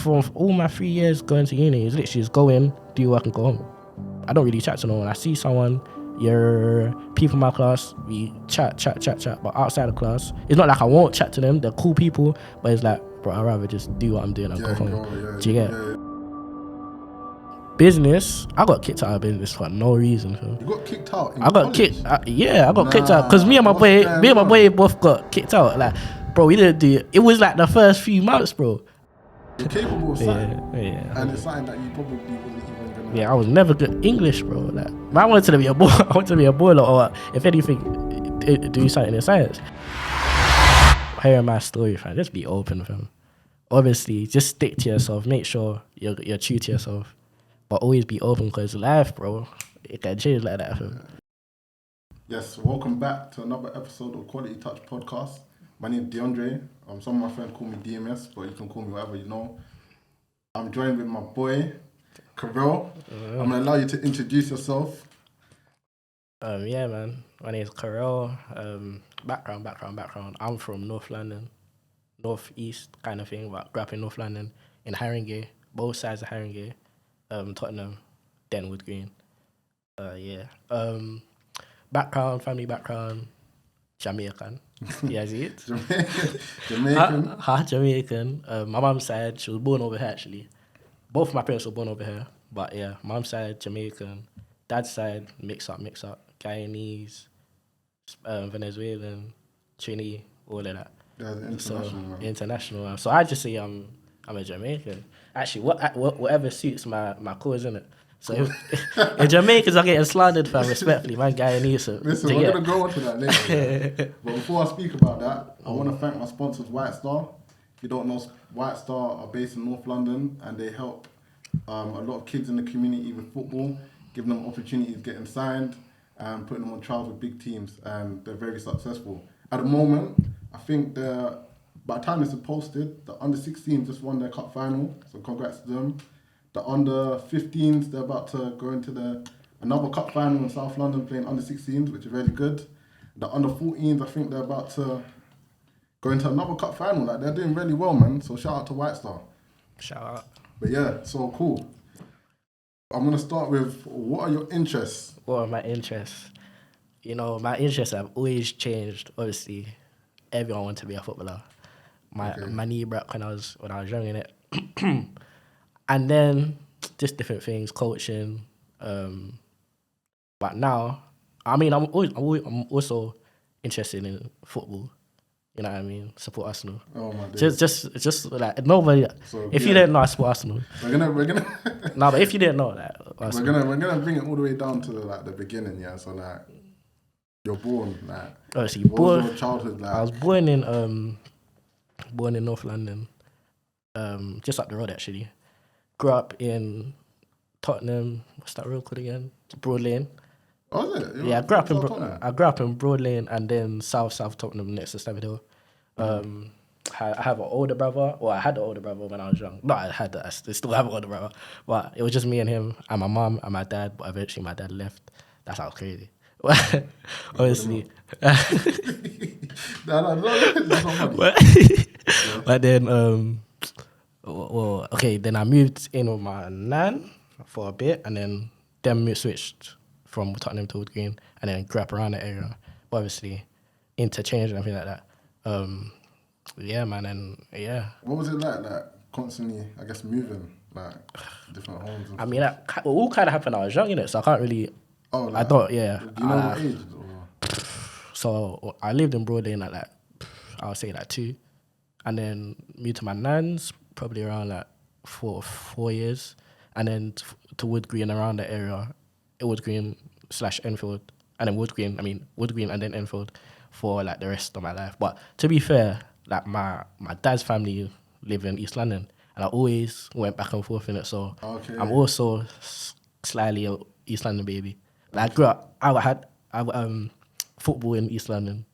for all my 3 years going to uni, is literally just go in, do work and go home. I don't really chat to no one. I see someone, you're people in my class, we chat. But outside of class, it's not like I won't chat to them. They're cool people, but it's like, bro, I'd rather just do what I'm doing and go home. Do you get it? Business, I got kicked out of business for no reason. Fam. You got kicked out? I got kicked. I got kicked out because me and my boy both got kicked out. Like, bro, we didn't do it. It was like the first few months, bro. You're capable of something. Yeah. And it's something that you probably wasn't even gonna. Yeah, I was never good English, bro. Like, I wanted to be a boy. I wanted to be a boiler, or if anything, do something in science. Hearing my story, fam. Just be open, fam. Obviously, just stick to yourself. Make sure you're true to yourself. But always be open because life, bro, it can change like that. Fam. Yes, welcome back to another episode of Quality Touch Podcast. My name is DeAndre. Some of my friends call me DMS, but you can call me whatever you know. I'm joined with my boy, Karell. I'm going to allow you to introduce yourself. Yeah, man. My name is Karell. Background. I'm from North London, North East kind of thing, but grew up in North London, in Haringey, both sides of Haringey. Tottenham, then Wood Green. Family background, Jamaican. Yeah, is it? Jamaican. Jamaican. My mom's side, she was born over here actually. Both of my parents were born over here. But yeah, mom's side, Jamaican. Dad's side, mix up. Guyanese, Venezuelan, Trini, all of that. Yeah, international. International. So I just say I'm a Jamaican. Actually, whatever suits my cause, innit? So if Jamaicans are getting slandered, fam, respectfully, man, Guyanese. So listen, we're going to go on to that later. But before I speak about that, I want to thank my sponsors, White Star. If you don't know, White Star are based in North London and they help a lot of kids in the community with football, giving them opportunities getting signed and putting them on trials with big teams, and they're very successful. At the moment, I think by the time this is posted, the under-16s just won their cup final, so congrats to them. The under-15s, they're about to go into another cup final in South London playing under-16s, which is really good. The under-14s, I think they're about to go into another cup final. Like, they're doing really well, man, so shout out to White Star. Shout out. But yeah, so cool. I'm going to start with, what are your interests? What are my interests? You know, my interests have always changed, obviously. Everyone wanted to be a footballer. My knee broke when I was young, innit? And then just different things, coaching. But now, I mean, I'm also interested in football. You know what I mean? Support Arsenal. Oh my days. Just like nobody. So, if you didn't know, I support Arsenal. We're gonna. No, but if you didn't know that, we're gonna bring it all the way down to the beginning. Yeah. So like, you're born like. Oh, so what was your childhood like? I was born in North London, just up the road actually. Grew up in Tottenham. What's that road called again? Broad Lane. Oh, is it? Yeah, I grew up in Broad Lane and then South Tottenham next to Stavid Hill. I have an older brother. Well, I had an older brother when I was young. No, I still have an older brother. But it was just me and him and my mum and my dad. But eventually my dad left. That's how crazy. Obviously. But then, then I moved in with my nan for a bit and then switched from Tottenham to Wood Green and then grew up around the area. But obviously, interchange and everything like that. Yeah, man, and yeah. What was it like constantly, I guess, moving, like, different homes? I mean, it all kind of happened when I was young, innit? So I can't really... Oh, like, I don't, yeah. Do you know what age? Or? So I lived in Broad Lane at I would say 2. And then moved to my nan's probably around 4 years. And then to Wood Green around the area, Wood Green/Enfield. And then Wood Green and then Enfield for the rest of my life. But to be fair, my dad's family live in East London. And I always went back and forth in it. So I'm also slightly a East London baby. I grew up, I had football in East London.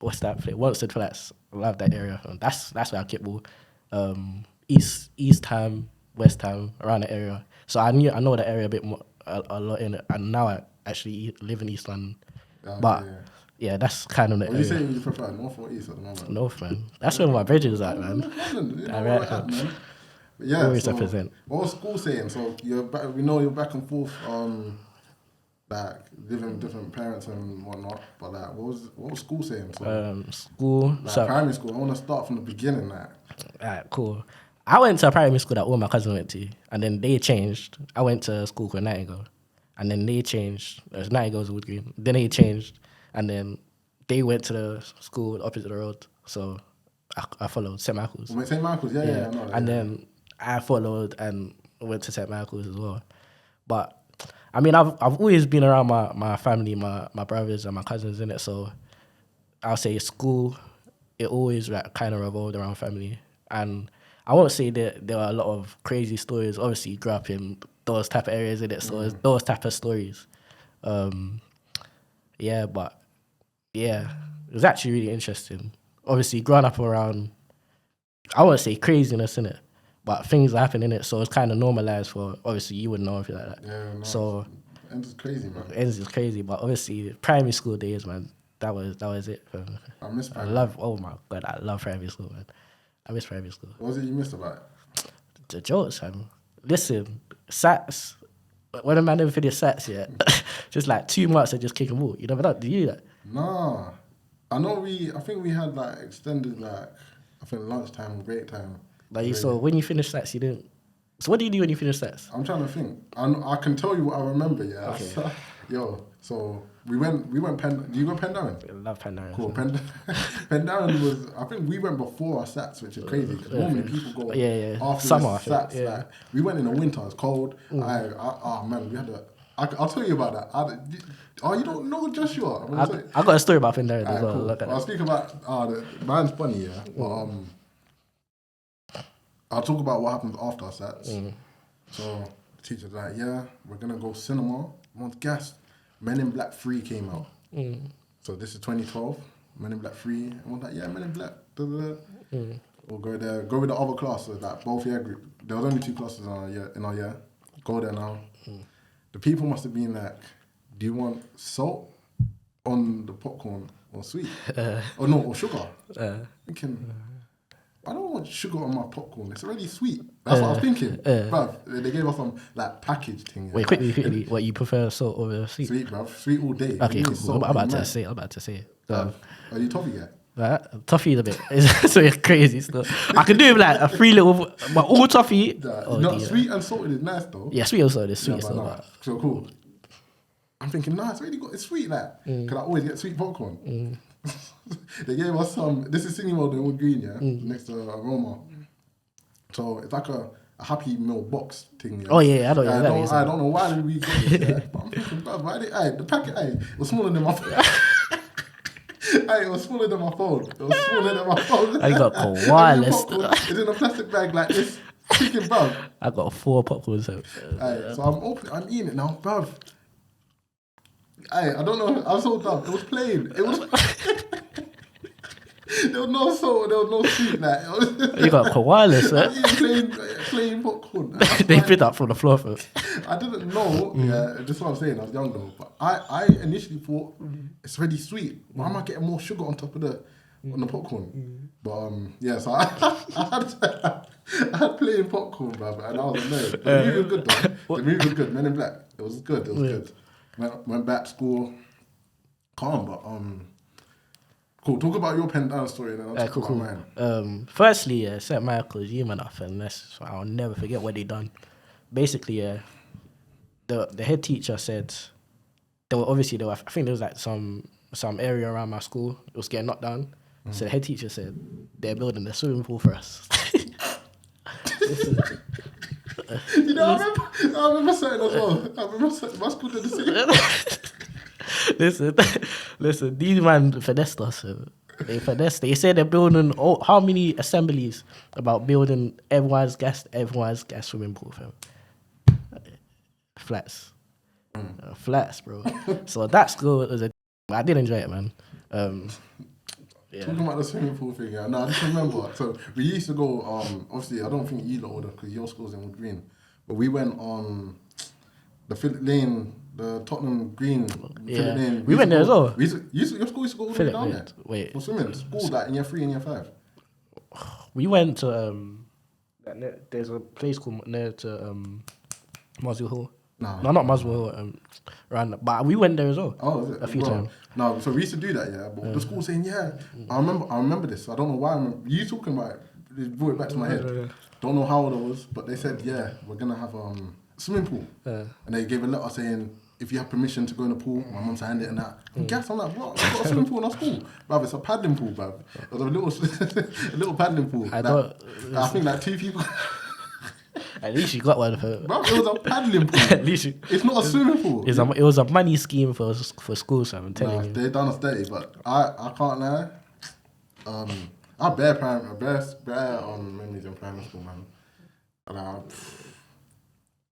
What's that place? Wanstead Flats. I love that area. That's where I kick ball. East Ham, West Ham, around the area. So I know the area a bit more, a lot in it. And now I actually live in East London. Yeah, that's kind of the What are you area. saying you prefer, north or east at the moment? North, man. That's where my bridges at, man. North London, you know where Direct, we're at, man. man. But yeah, Always so represent. what was school saying? So you're back, we know you're back and forth, like living with different parents and whatnot. But like, what was school saying? So School. like So, primary school, I want to start from the beginning. Like, alright, cool. I went to a primary school that all my cousins went to, and then they changed. I went to a school called Nightingale, and then they changed. There's Nightingale's Wood Green. Then they changed, and then they went to the school opposite the road. So I followed St. Michael's. St. Michael's, yeah, I know that, And yeah. then I followed and went to St. Michael's as well. But I mean, I've always been around my family, my brothers and my cousins in it. So I'll say school, it always like kind of revolved around family. And I won't say that there are a lot of crazy stories. Obviously, you grew up in those type of areas in it, so it's those type of stories. Yeah, but yeah, it was actually really interesting. Obviously, growing up around, I won't say craziness in it, but things happen in it, so it's kind of normalized for. Obviously, you wouldn't know if you're like that. Yeah, no, So it's crazy, man. ends is crazy, but obviously primary school days, man, that was it. I miss I primary. love. Oh my god, I love primary school, man. I miss primary school. What was it you missed about it? The jokes, man. Listen, Sats. When a man never finished Sats, yeah, just like 2 months of just kicking ball. You never done? Do you do that? Nah, I think we had like extended like, I think lunchtime, break time. Like so, when you finish Sats, you didn't. So what do you do when you finish Sats? I'm trying to think. I can tell you what I remember. Yeah. Okay. Yo, so we went Penn. Do you go Pendarren? I love Pandora. Cool. Pendarren was. I think we went before our Sats, which is crazy because normally people go after Summer, the Sats. yeah. Like, we went in the winter. It's cold. Oh man, we had a. I'll tell you about that. You don't know Joshua? I got a story about Pandora as Alright, well. cool. Look at I'll that. speak about mine's funny, yeah. But I'll talk about what happens after our Sats. So the teacher's like, yeah, we're gonna go cinema. Once gas, Men in Black 3 came out. So this is 2012. Men in Black 3. And we're like, yeah, Men in Black. We'll go there. Go with the other classes, like both year group. There was only 2 classes in our year. Go there now. The people must have been like, do you want salt on the popcorn or sweet? Or sugar? Thinking, I don't want sugar on my popcorn. It's already sweet. That's what I was thinking. Bruv, they gave us some like package thing. Yeah. Wait, quickly. What you prefer, salt over sweet? Sweet, bruv. Sweet all day. Okay, cool. Salt, I'm about to say. Are you toffee guy? Toffee is a bit. So it's crazy stuff. I can do it with like a 3 little, but all toffee. Sweet and salted is nice though. Yeah, sweet also. It's sweet. So cool. I'm thinking, it's sweet, like, because I always get sweet popcorn. They gave us some, this is Singing World in Wood Green, yeah, next to Aroma. So it's like a Happy Meal box thing. Yeah? Oh yeah, I don't. I don't know why we got this, yeah? But I'm thinking, the packet, it was smaller than my phone. It was smaller than my phone. I got koalas. It's in a plastic bag like this. Thinking, bruv. I got 4 popcorns. So I'm eating it now, bruv. I don't know. I'm so dumb. It was plain. There was no salt. There was no sweet. Like, you got koalas, plain popcorn. They picked up from the floor first. I didn't know. Yeah, this is what I'm saying. I was young though, but I initially thought it's really sweet. Why am I getting more sugar on top of on the popcorn? But so I had plain popcorn, brother, and I was amazed. The movie was good though. The movie was good. Men in Black. It was good. Good. Went back to school, calm, but cool. Talk about your pen down story, then I'll talk about mine. Firstly, St. Michael's, you man off, and I'll never forget what they done. Basically, the head teacher said I think there was like some area around my school. It was getting knocked down. So the head teacher said they're building a swimming pool for us. You know, I remember saying as well. My school did the same. Listen, these man finessed us. They said they're building how many assemblies about building everyone's gas swimming pool, fam. Flats, bro. So that school was I did enjoy it, man. Yeah. Talking about the swimming pool thing, yeah. No, I just remember. So we used to go. Obviously, I don't think you lot would have because your school's in Wood Green, but we went on. the Phillip Lane, the Tottenham Green, Phillip Lane. We went there as well. Your school used to go all the way down there. Wait. For swimming, school like in year 3 and year 5. We went to there's a place called near to Muswell Hall. No, not Muswell Hall. But we went there as well. Oh, is it? A few times. No, so we used to do that, yeah. But the school saying, I remember this. I don't know why. You talking about it. It brought it back to my head. Don't know how old I was, but they said, we're gonna have a swimming pool. And they gave a letter saying, if you have permission to go in the pool, my mum signed it and that. Guess I'm like, what? We've got a swimming pool in our school. Bruv, it's a paddling pool, bruv. It was a little paddling pool. I think like 2 people. At least you got one for it. Bro, it was a paddling pool. At least it's not a swimming pool. It was a money scheme for school, so I'm telling you. They done us dirty, but I can't lie. I bear memories in primary school, man. And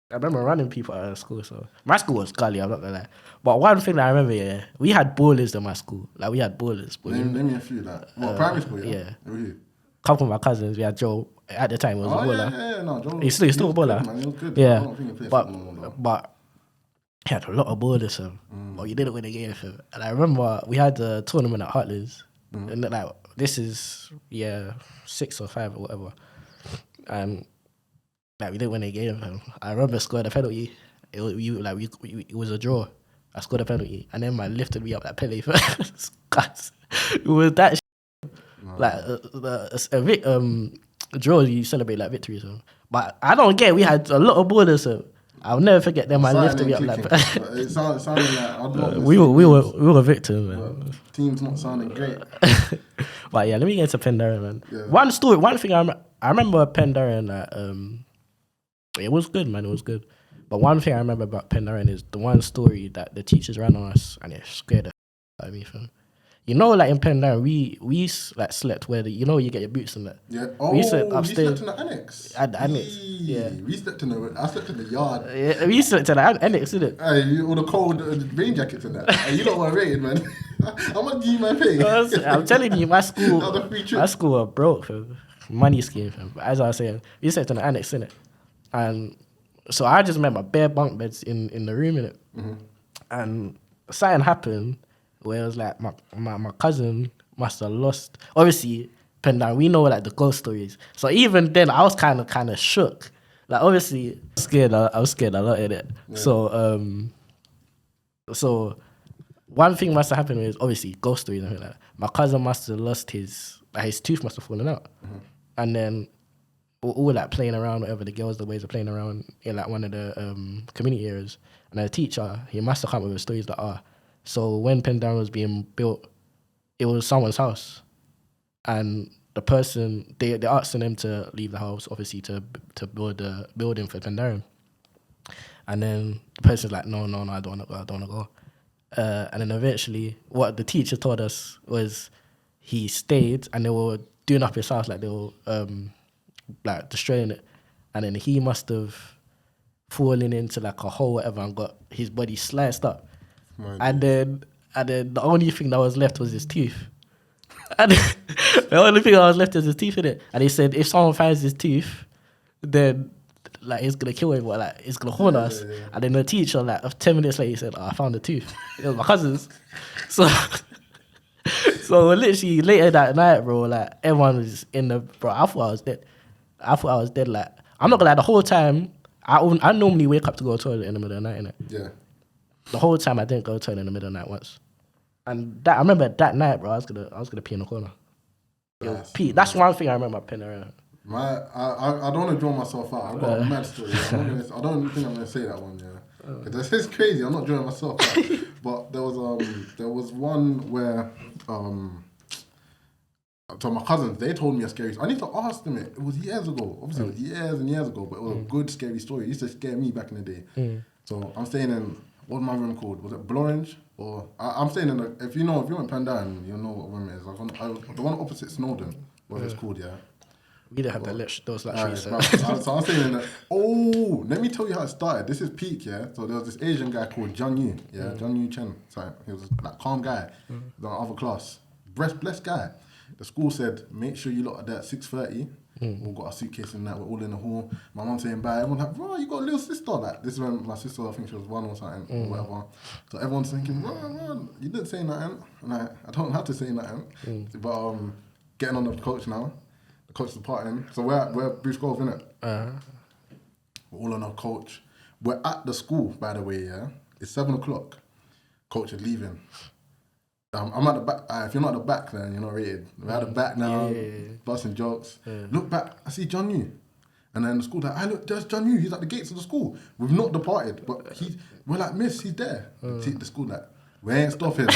I remember running people out of school, so my school was gully, I'm not gonna lie. But one thing that I remember, we had ballers in my school. Like we had ballers. Name me a few, like primary school, yeah. A couple of my cousins, we had Joe. At the time, he was a baller. No, Joe. He's still a baller. Good, man. He was good. Yeah, I don't think he played but he had a lot of ballers, so but you didn't win a game for him. And I remember we had a tournament at Hartley's, and like this is 6 or 5 or whatever, and like we didn't win a game for him. I remember scoring a penalty. It was a draw. I scored a penalty, and then man lifted me up that penalty first. It was that draw, you celebrate like victory, so. But I don't get. We had a lot of ballers, so I'll never forget them. Man lifted me up like. It sounded like we were victims, man. Team's not sounding great. But yeah, let me get into Pendarren, man. Yeah. One thing I remember Pendarren that it was good, man. It was good. But one thing I remember about Pendarren is the one story that the teachers ran on us, and it scared the out of me, fam. You know, like in Pendarren, we like slept where you get your boots and that. Yeah. Oh, we slept upstairs. You slept in the annex. At the annex. Yeah. I slept in the yard. Yeah, we slept in the annex, didn't it? Hey, all the cold rain jackets and that. Hey, you know what I rated, man. How much do you man pay? I'm telling you, my school was broke, fam. Money scheme, fam. But as I was saying, we slept in the annex, innit? And so I just remember bare bunk beds in the room, innit? Mm-hmm. And something happened where it was like my cousin must have lost. Obviously, Pendarren, we know like the ghost stories. So even then, I was kind of shook. Like obviously, I was scared a lot in it. Yeah. So one thing must have happened is obviously ghost stories and like that. My cousin must have lost his tooth must have fallen out, and then all like playing around, whatever the girls, the ways of playing around in like one of the community areas, and the teacher he must have come up with stories that So when Pendarren was being built, it was someone's house, and the person they asking them to leave the house, obviously to build a building for Pendarren, and then the person's like, no, I don't want to go. And then eventually, what the teacher told us was he stayed, and they were doing up his house, like they were like destroying it, and then he must have fallen into like a hole, whatever, and got his body sliced up. And then the only thing that was left was his teeth. And the only thing that was left is his teeth, innit? And he said if someone finds his teeth, then like he's gonna kill him, or like he's gonna horn us. Yeah. And then the teacher, like 10 minutes later, he said, I found the tooth. It was my cousin's. So literally later that night, bro, like everyone was in the I thought I was dead. Like I'm not gonna lie, the whole time I normally wake up to go to the toilet in the middle of the night, innit? Yeah. The whole time I didn't go to the toilet in the middle of the night once. And I remember that night, bro, I was gonna pee in the corner. That's one thing I remember Pendarren. I don't want to draw myself out. I've got a mad story. I don't think I'm gonna say that one. Yeah, because it's crazy. I'm not drawing myself out. But there was one where so my cousins, they told me a scary story. I need to ask them it. It was years ago. Obviously, it was years and years ago. But it was a good scary story. It used to scare me back in the day. So I'm staying in. What's my room called? Was it Blorange? Or I'm staying in if you're in Pendarren, you'll know what room it is. The one opposite Snowdon, what it's called, yeah. We didn't have those luxuries. So I'm staying in let me tell you how it started. This is peak, yeah. So there was this Asian guy called John Yu, yeah, John Yu Chen. So he was like calm guy, the other class, blessed guy. The school said, make sure you lot are there at 6:30. All got our suitcase and that. We're all in the hall. My mum saying bye. Everyone's like, bro, you got a little sister. Like, this is when my sister, I think she was 1 or something, or whatever. So everyone's thinking, bro, you didn't say nothing. And I don't have to say nothing. But getting on the coach now. The coach is partying. So we're at Bruce Grove, innit? We're all on our coach. We're at the school, by the way, yeah? It's 7 o'clock. Coach is leaving. I'm at the back. If you're not at the back, then you're not rated. We're at the back now, busting jokes. Look back, I see John Yu. And then the school's like, look, there's John Yu. He's at the gates of the school. We've not departed, but we're like, miss, he's there. The school like, we ain't stopping.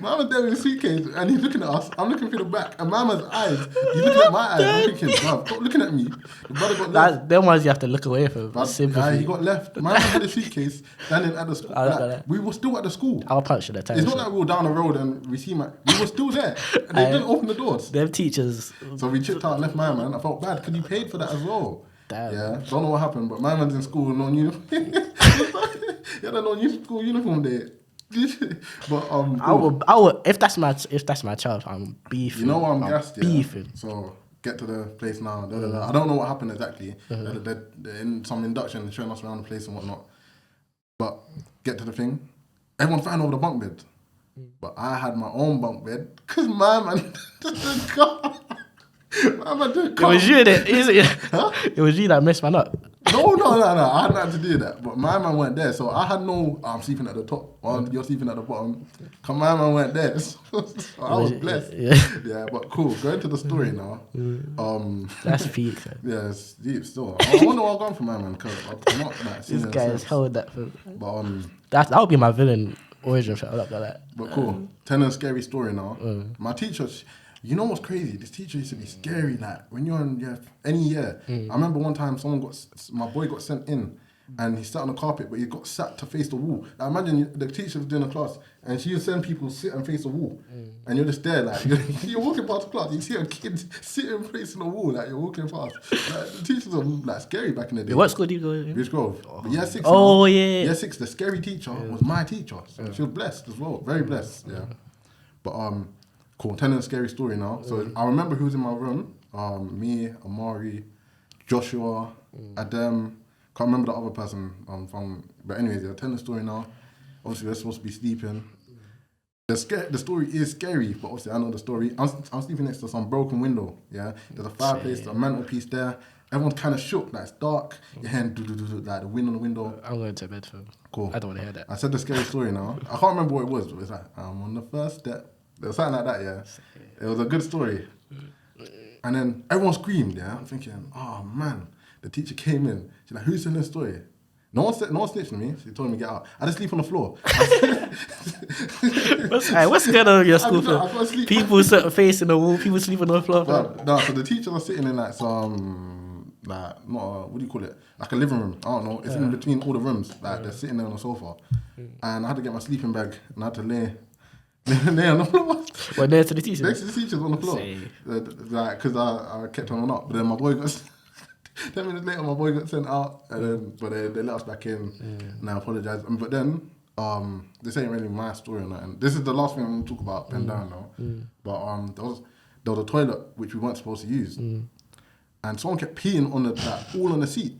Mama's there with a suitcase and he's looking at us. I'm looking through the back and Mama's eyes. He's looking at my eyes. I'm thinking, bruv, stop looking at me. The brother got left. Them ones you have to look away from. He got left. Mama had a suitcase standing at the school. We were still at the school. I'll punch at the time. It's not like we were down the road and we see we were still there. And they didn't open the doors. Them teachers. So we chipped out and left my man. I felt bad because he paid for that as well. Damn. Yeah, don't know what happened, but my man's in school with no uniform. He had a no-school uniform there. But I would if that's my child, I'm beefing. You know what I'm gassed, beefing. So get to the place now. I don't know what happened exactly. They're in some induction, showing us around the place and whatnot. But get to the thing. Everyone found over the bunk bed, but I had my own bunk bed because my man didn't come. It was you It was you that messed man up. No. I hadn't had to do that. But my man weren't there. So I had I'm sleeping at the top or you're sleeping at the bottom. Cause my man weren't there. So I was blessed. Yeah, but cool. Going to the story now. That's peak. Yeah, it's deep still. I wonder what I've gone for my man because I'm not that. This guy has held that for. But that would be my villain origin for like that. But cool. Telling a scary story now. My teacher. You know what's crazy? This teacher used to be scary. Like when you're in any year, I remember one time my boy got sent in, and he sat on the carpet, but he got sat to face the wall. Like, imagine the teacher was doing a class, and she would send people sit and face the wall, and you're just there, like you're walking past the class, you see a kid sitting facing the wall, like you're walking past. Like, the teachers are like scary back in the day. What school did you go in? Bruce Grove. But year 6. Year 6, the scary teacher was my teacher. So she was blessed as well, very blessed. Yeah, but cool, telling a scary story now. So I remember who was in my room. Me, Amari, Joshua, Adam. Can't remember the other person but anyways, yeah, telling the story now. Obviously, we're supposed to be sleeping. The story is scary, but obviously I know the story. I'm sleeping next to some broken window, yeah? There's a fireplace, a mantelpiece there. Everyone's kind of shook, like it's dark. You're hearing like the wind on the window. I'm going to bed, fam. Cool. I don't want to hear that. I said the scary story now. I can't remember what it was, but it's like, I'm on the first step. There was something like that, yeah. It was a good story. And then everyone screamed, yeah. I'm thinking, oh man. The teacher came in. She's like, who's telling this story? No one snitched on me. She told me to get out. I just sleep on the floor. What's going on in your school? People facing the wall. People sleep on the floor. No, so the teachers are sitting in like some, what do you call it? Like a living room. I don't know. It's in between all the rooms. Like they're sitting there on the sofa. And I had to get my sleeping bag and I had to lay on the floor. Well, next to the teachers? Next to the teachers on the floor. Because I kept on up. But then my boy got... 10 minutes later, my boy got sent out, and then they let us back in, and I apologise. But then, this ain't really my story or nothing. This is the last thing I'm going to talk about, pen down now. But there was a toilet which we weren't supposed to use, and someone kept peeing on all on the seat,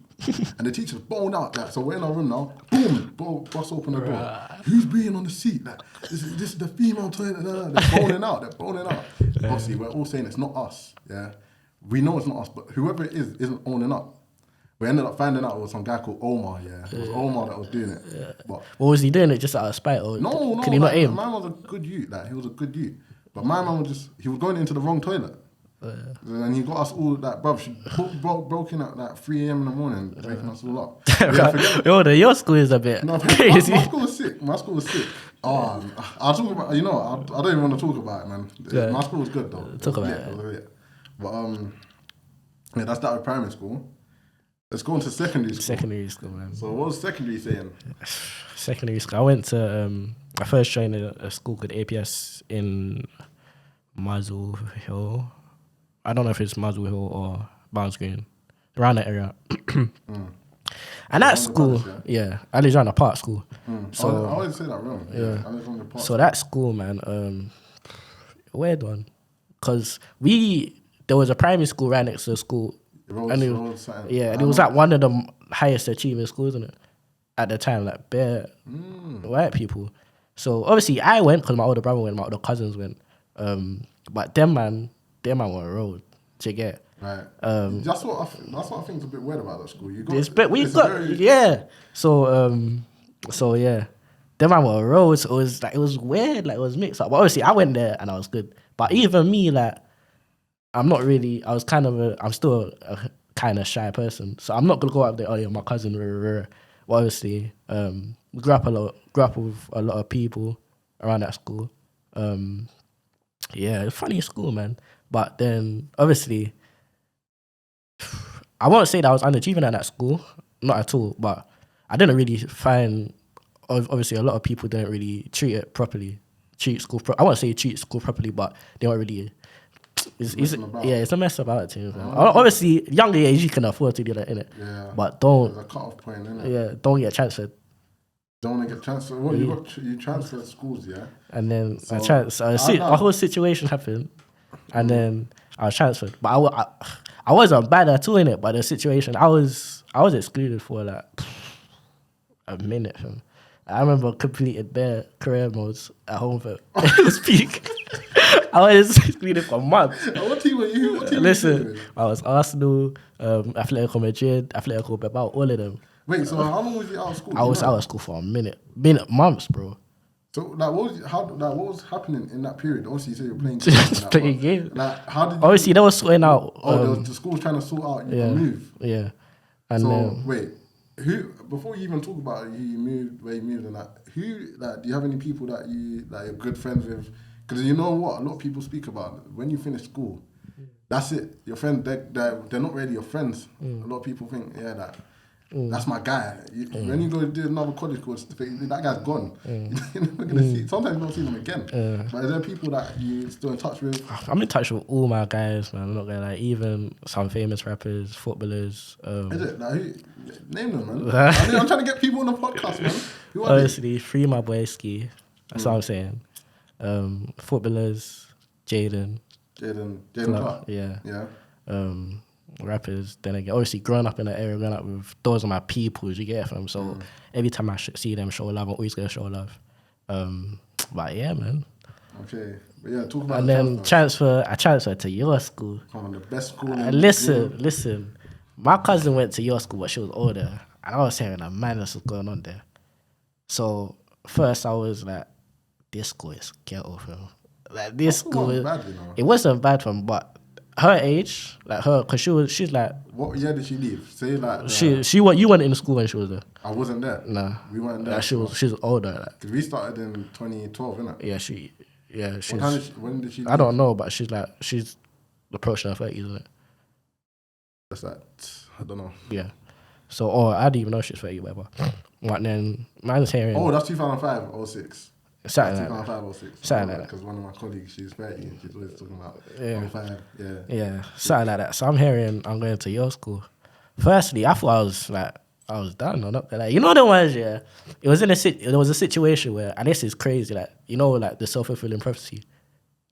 and the teacher's boned out. Like, so we're in our room now, boom, bust open the door. Who's peeing on the seat? Like, this is the female toilet. They're boning out. Obviously, we're all saying it's not us. Yeah. We know it's not us, but whoever it is isn't owning up. We ended up finding out it was some guy called Omar, yeah. It was Omar that was doing it. Yeah. But was he doing it just out of spite? Or no. Could he not aim? My man was a good youth, he was a good youth. But my man he was going into the wrong toilet. And he got us all, bruv, she broke in at 3 a.m. in the morning, waking us all up. Your school is a bit crazy. My school was sick. I'll talk about, I don't even want to talk about it, man. Yeah. My school was good, though. Talk about it. But that's that with primary school. Let's go on to secondary school. Secondary school, man. So what was secondary saying? Secondary school. I went to I first joined a school called APS in Muswell Hill. I don't know if it's Muswell Hill or Barnes Green, around that area. And that school, I lived around a park school. So I always say that wrong. Yeah. I lived on the park. So that school, man, weird one. because there was a primary school right next to the school. And it was like one of the highest achieving schools, isn't it? At the time, like bare white people. So obviously I went because my older brother went, my older cousins went. But them man were road to get. Right. That's what I think is a bit weird about that school. So yeah. Them man were road, so it was weird, like it was mixed up. But obviously I went there and I was good. But even me, like I'm still a kind of shy person. So I'm not gonna go up there, oh yeah, my cousin, Well, obviously, we grew up with a lot of people around that school. Yeah, it's funny school, man. But then, obviously, I won't say that I was unachieving at that school, not at all. But I didn't really find, obviously, a lot of people didn't really treat it properly. I won't say treat school properly, but they weren't really. It's a mess about it too. Obviously, younger age you can afford to do that, innit? Yeah. But don't. There's a cut-off point, innit? Yeah, don't get transferred. Don't want to get transferred. What you transferred schools, yeah? And then a whole situation happened, and then I was transferred. But I wasn't bad at all in it. But the situation, I was excluded for like a minute. Fam. I remember completed bare career modes at home for peak. I was excluded for months. What team were you? Listen, I was Arsenal, Atletico Madrid, Atletico Bilbao, all of them. Wait, so how long was you out of school? I was out of school for a minute, months, bro. So like, what was happening in that period? Obviously, you say you're playing games. Playing games. Like, how did? Obviously, they were sorting out. The school was trying to sort out your move. Yeah. And so wait, who? Before you even talk about where you moved, and that, who? Like, do you have any people that you're good friends with? Because you know what, a lot of people speak about when you finish school. That's it. Your friends, they're not really your friends. A lot of people think, that's my guy. When you go to do another college course, that guy's gone. You're never gonna see. Sometimes you don't see them again. But is there people that you still in touch with? I'm in touch with all my guys, man. I'm not gonna lie. Even some famous rappers, footballers. Is it? Like, name them, man. I'm trying to get people on the podcast, man. Who are Honestly, free my boy Ski. That's what I'm saying. Footballers, Jaden Clark. Yeah. Rappers. Then again, obviously, growing up in that area, those are my people. You get from. So every time I see them show love, I'm always gonna show love. But yeah, man. Okay, but yeah, talk about. And then I transferred to your school. Come on, the best school. Listen. My cousin went to your school, but she was older, and I was hearing a madness was going on there. So first, I was like, this school is ghetto, fam. Like this school, bad, you know? It wasn't bad, fam, but her age, like her, because she's like. What year did she leave? Say like. You went in school when she was there. I wasn't there. Nah, we weren't there. Like she was older. Like. Cause we started in 2012, innit? Yeah, she's. When did she leave? I don't know, but she's approaching her 30s, isn't it? That's that. I don't know. Yeah. So, I didn't even know she's 30, whatever. But then, man's hearing. Oh, that's 2005 or 06. Something like 2005 or 06. Something like that. Because one of my colleagues, she's 30 and she's always talking about 25. Yeah, something like that. So I'm hearing I'm going to your school. Firstly, I thought I was done. I'm not gonna lie. You know the ones, yeah. There was a situation where, and this is crazy, like like the self-fulfilling prophecy.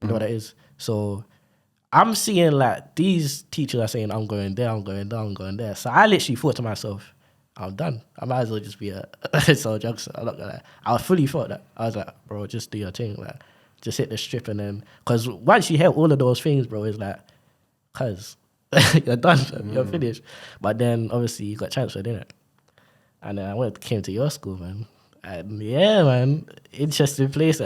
You know what it is? So I'm seeing like these teachers are saying I'm going there, I'm going there, I'm going there. So I literally thought to myself, I'm done. I might as well just be a soldier. I'm not gonna lie. I fully thought that. I was like, bro, just do your thing. Like, just hit the strip and then, because once you hear all of those things, bro, it's like, cuz you're done, you're finished. But then obviously you got transferred, innit? And then I came to your school, man. And yeah, man, interesting place.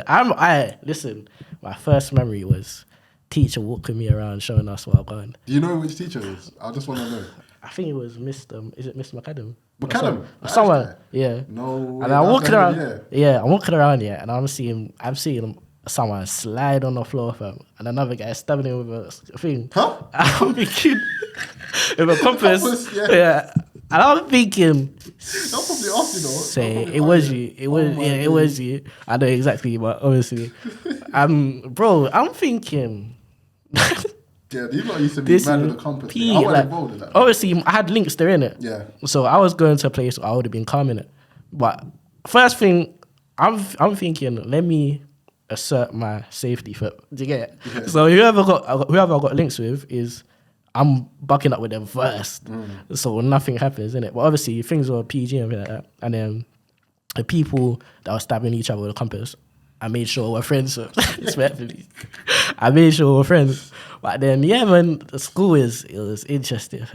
Listen, my first memory was teacher walking me around, showing us what I'm going. Do you know which teacher it is? I just want to know. I think it was Mr. Is it Mr. McAdam? McAdam? Someone, yeah. No. And I'm walking around, I'm walking around, and I'm seeing someone slide on the floor, fam, and another guy stabbing him with a thing. Huh? I'm thinking, with a compass, yeah. And I'm thinking, they'll probably ask you though. Say it was you. It was you. I know exactly, but obviously, bro, I'm thinking. Yeah, these lot used to be mad with the compass. I wasn't involved in that. Obviously, I had links there in it. Yeah. So I was going to a place where I would have been calm in it. But first thing, I'm thinking, let me assert my safety foot. Do you get it? Yeah. So whoever I got links with is I'm bucking up with them first, so nothing happens, innit? But obviously things were PG and everything like that, and then the people that were stabbing each other with a compass, I made sure we're friends. Respectfully, I made sure we're friends. But then, yeah, man, the school was interesting,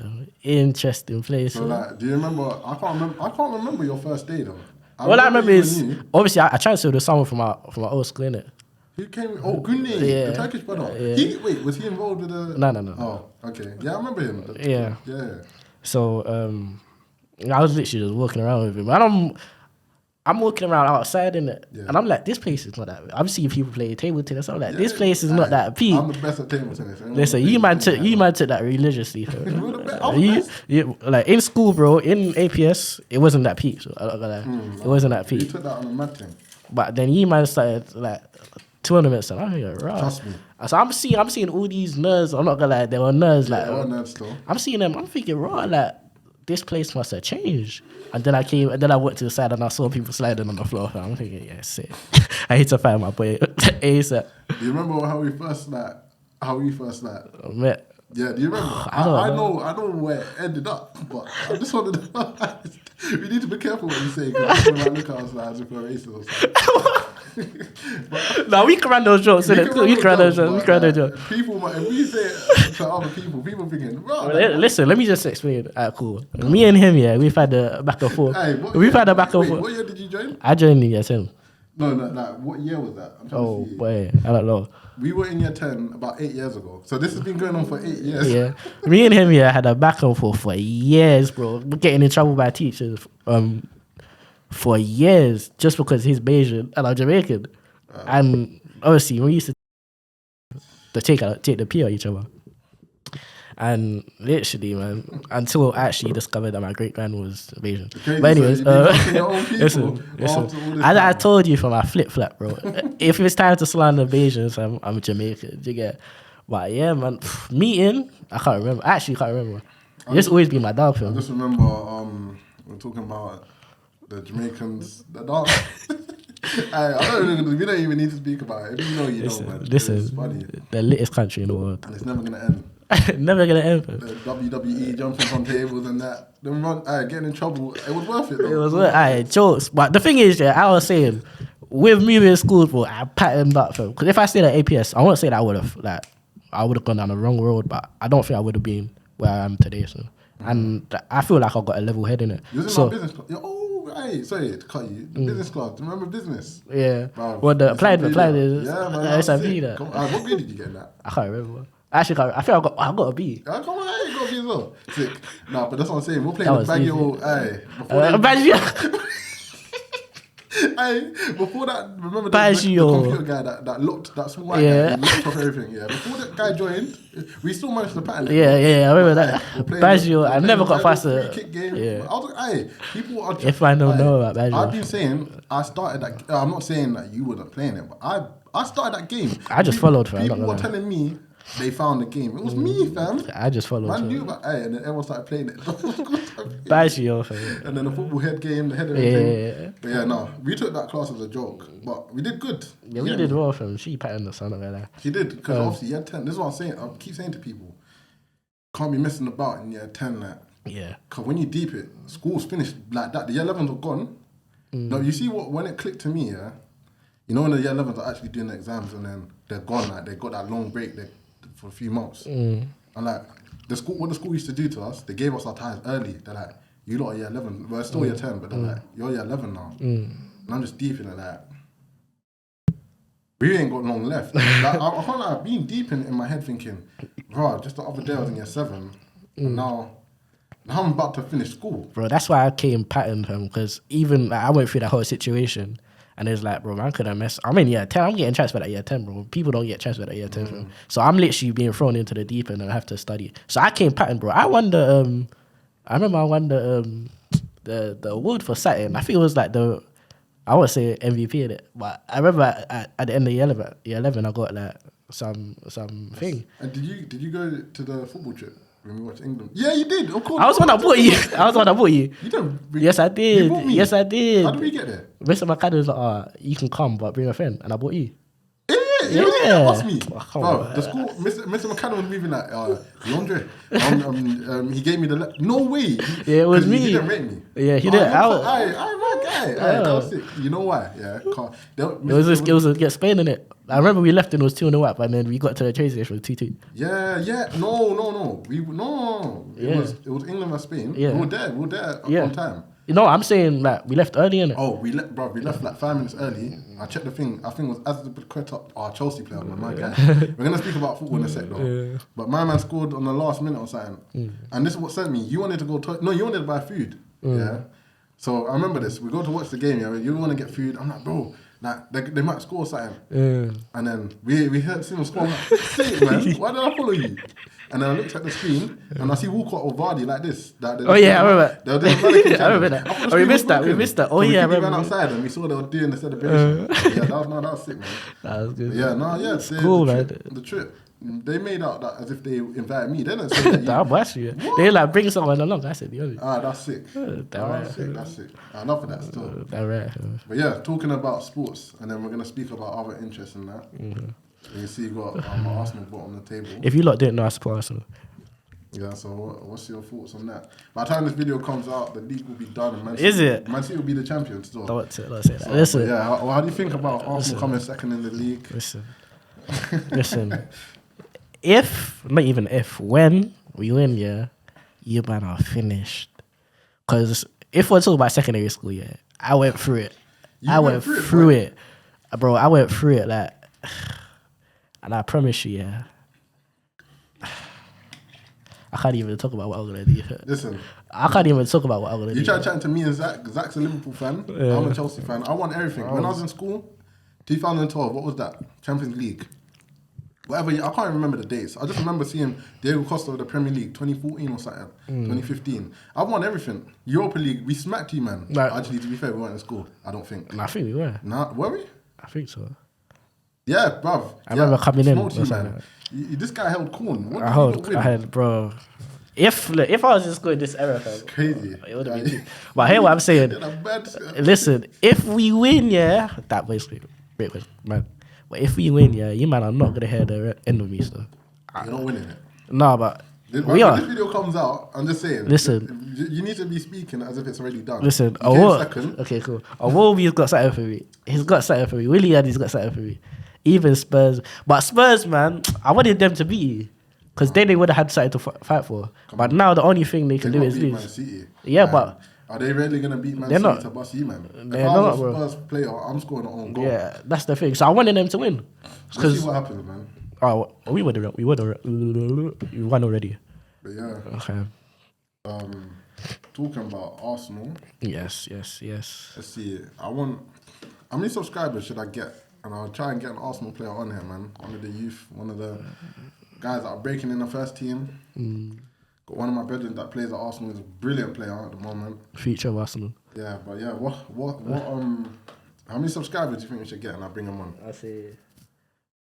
interesting place. So like, do you remember? I can't remember your first day though. All I remember is obviously I transferred with someone from my old school, innit? Who came? Oh, Gunni, the Turkish brother. Yeah. Was he involved with the? No. Oh, okay. Yeah, I remember him. Yeah. So I was literally just walking around with him. And I'm walking around outside, innit? Yeah. And I'm like, this place is not that. I'm seeing people play table tennis. I'm like, this place is not that peak. I'm the best at table tennis. Listen, you man took that religiously. Like in school, bro, in APS, it wasn't that peak. So I'm not gonna lie. It wasn't that peak. You took that on a mad thing. But then you man started like tournaments, and I'm like, right. Trust me. So I'm seeing all these nerds. I'm not gonna lie, they were nerds. They were nerds though. I'm seeing them. I'm thinking, right, like this place must have changed. And then I went to the side and I saw people sliding on the floor. I'm thinking, yeah, sick. I need to find my boy ASAP. Do you remember how we first met? Met. Yeah, do you remember? I know where it ended up, but I just wanted to. We need to be careful what you say because people might look at us as if we're racist or something. No, we can run those jokes. We can run those jokes. People might, if we say it to other people thinking, listen, let me just explain. Alright, cool. Me and him, yeah, we've had a back and forth. Had a back and forth. What year did you join? I joined in year 10. No, like, what year was that? I'm trying to see. Boy, I don't know. We were in year 10 about 8 years ago. So this has been going on for 8 years. Yeah. Me and him, yeah, had a back and forth for years, bro. We're getting in trouble by teachers for years just because he's Bayesian and I'm Jamaican. And obviously, we used to take the pee at each other. And literally, man, until I actually discovered that my great grand was Asian. But anyways, listen. I told you for my flip flop, bro. If it's time to slander Asians, I'm Jamaican. You get? But yeah, man, meeting, I can't remember. I actually can't remember. It's always been my dog film. I just remember we're talking about the Jamaicans, the dog. We don't even need to speak about it. If you know, you know, man. Listen, it's funny. The latest country in the world. And it's never going to end. Never gonna end. The WWE jumping on tables and that. Them getting in trouble. It was worth it though. It was worth jokes. But the thing is, yeah, I was saying, with moving schools, bro, I patterned up, fam. Because if I stayed at APS, I won't say that I would have gone down the wrong road, but I don't think I would have been where I am today. So, and I feel like I got a level head in it. You was in my business class. Sorry to cut you. Business class. Do you remember business? Yeah. Well, the applied is. Yeah, man. SIP that. What grade did you get in that? I can't remember. Actually, I think I got a B. Come on, you got a B as well. Sick. No, but that's what I'm saying. We're playing the Baggio. Before that, remember the computer guy that locked, that small white guy, he locked off everything, yeah. Before that guy joined, we still managed to pattern it. Yeah, I remember that. Baggio, I never got faster. Kick game. Yeah. I was like, people are just, if I don't know about Baggio. I've been saying, I started that, I'm not saying that you weren't playing it, but I started that game. I just followed, fam. People were telling me they found the game. It was me, fam. I just followed. Man knew about and then everyone started playing it. Baggio, fam. And then the football head game, the header game. Yeah. But yeah, no, we took that class as a joke, but we did good. Yeah, we did well, fam. She patterned us, something like that. She did, because obviously year 10. This is what I'm saying. I keep saying to people, can't be messing about in year 10. Like, yeah. Because when you deep it, school's finished like that. The year 11s are gone. Now you see when it clicked to me, yeah. You know when the year 11s are actually doing the exams and then they're gone, like they got that long break for a few months. And like what the school used to do to us, they gave us our ties early. They're like, you lot are year 11, we're still year 10, but they're like, you're year 11 now. And I'm just deep in it, like, we ain't got long left. Like, I can't lie, I've been deep in my head thinking, bro, just the other day I was in year 7, and now I'm about to finish school. Bro, that's why I came patterned him, because even like, I went through that whole situation. And it's like, bro, man, could I mess? I'm in year 10. I'm getting transferred at year 10, bro. People don't get transferred at year 10, bro. So I'm literally being thrown into the deep end and I have to study. So I came pattern, bro. I won the award for Saturn. I think it was like I won't say MVP in it, but I remember at the end of year 11, I got like some thing. And did you go to the football trip? When we watched England. Yeah, you did. Of course. I was the one that bought you. You don't. Yes, I did. You bought me. Yes, I did. How did we get there? Mr. McAdam was like, you can come, but bring a friend. And I bought you. You really asked me. Come Bro, on. the school, Mr. McCann was moving like, DeAndre, he gave me the... No way. Yeah, it was 'cause me. He didn't rate me. Yeah, he didn't. I'm my guy. That was sick. You know why? Yeah. It was against Spain, innit? I remember we left and it was 2-0 up, and then we got to the train station with 2-2. Yeah. No. It was England versus Spain. Yeah. We were there on time. You know, I'm saying like we left early, innit? Oh, we left like 5 minutes early. I checked the thing. I think it was Azpilicueta, our Chelsea player, my guy. We're gonna speak about football in a sec though. Yeah. But my man scored on the last minute or something. And this is what sent me. You wanted to go you wanted to buy food. Yeah. So I remember this. We go to watch the game. Yeah. You want to get food. I'm like, bro, like they might score something. And then we heard someone score. I'm like, sick, man. Why did I follow you? And then I looked at the screen and I see Walcott or Vardy like this. I remember. I remember that. We missed that. Oh, yeah, I remember. We ran outside and we saw they were doing the celebration. Yeah, that was sick, man. That was good. Yeah, cool, the trip. They made out that as if they invited me. They didn't say that. They like bring someone along. I said, that's sick. That's sick. I love that still. Right. But yeah, talking about sports, and then we're gonna speak about other interests in that. You see, you got Arsenal brought on the table. If you lot didn't know, I support Arsenal. Yeah, so what's your thoughts on that? By the time this video comes out, the league will be done. And Man City will be the champions still. Don't say that. Listen. Yeah, how do you think about Arsenal coming second in the league? Listen. When we win, yeah, you man are finished. Because if we're talking about secondary school, yeah, I went through it. Bro, I went through it like... And I promise you, yeah, I can't even talk about what I'm going to do. Listen. I can't even talk about what I'm going to do. You try chatting to me and Zach. Zach's a Liverpool fan. Yeah. I'm a Chelsea fan. I won everything. When I was in school, 2012, what was that? Champions League. Whatever, I can't even remember the dates. I just remember seeing Diego Costa of the Premier League, 2014 or something, 2015. I won everything. Europa League, we smacked you, man. Actually, to be fair, we weren't in school, I don't think. I think we were. Were we? I think so. Yeah, bruv. I remember coming in. You, man. This guy held corn. I had, bro. If I was just going this era, fam, it's crazy. It would have been. But hear what I'm saying. Listen, if we win, yeah, that basically, man. But if we win, yeah, you man are not gonna hear the end of me, so. You're not winning it. No, but when this video comes out, I'm just saying. Listen, you need to be speaking as if it's already done. Listen, okay, cool. Awobi's got something for me. He's got something for me. Willian's got something for me. Even Spurs, but Spurs, man, I wanted them to beat you because then they would have had something to fight for. But now the only thing they can do is lose. Man City. Yeah, but are they really gonna beat Man City to bust you, man? They're not, bro. If I was a Spurs player, I'm scoring an own goal. Yeah, that's the thing. So I wanted them to win. Let's see what happens, man. Oh, we won already. But yeah. Okay. Talking about Arsenal. Yes. Let's see. How many subscribers should I get? And I'll try and get an Arsenal player on here, man. One of the youth, one of the guys that are breaking in the first team. Got one of my brethren that plays at Arsenal. Is a brilliant player at the moment. Future of Arsenal. Yeah, but yeah, how many subscribers do you think we should get? And I'll bring them on. I say,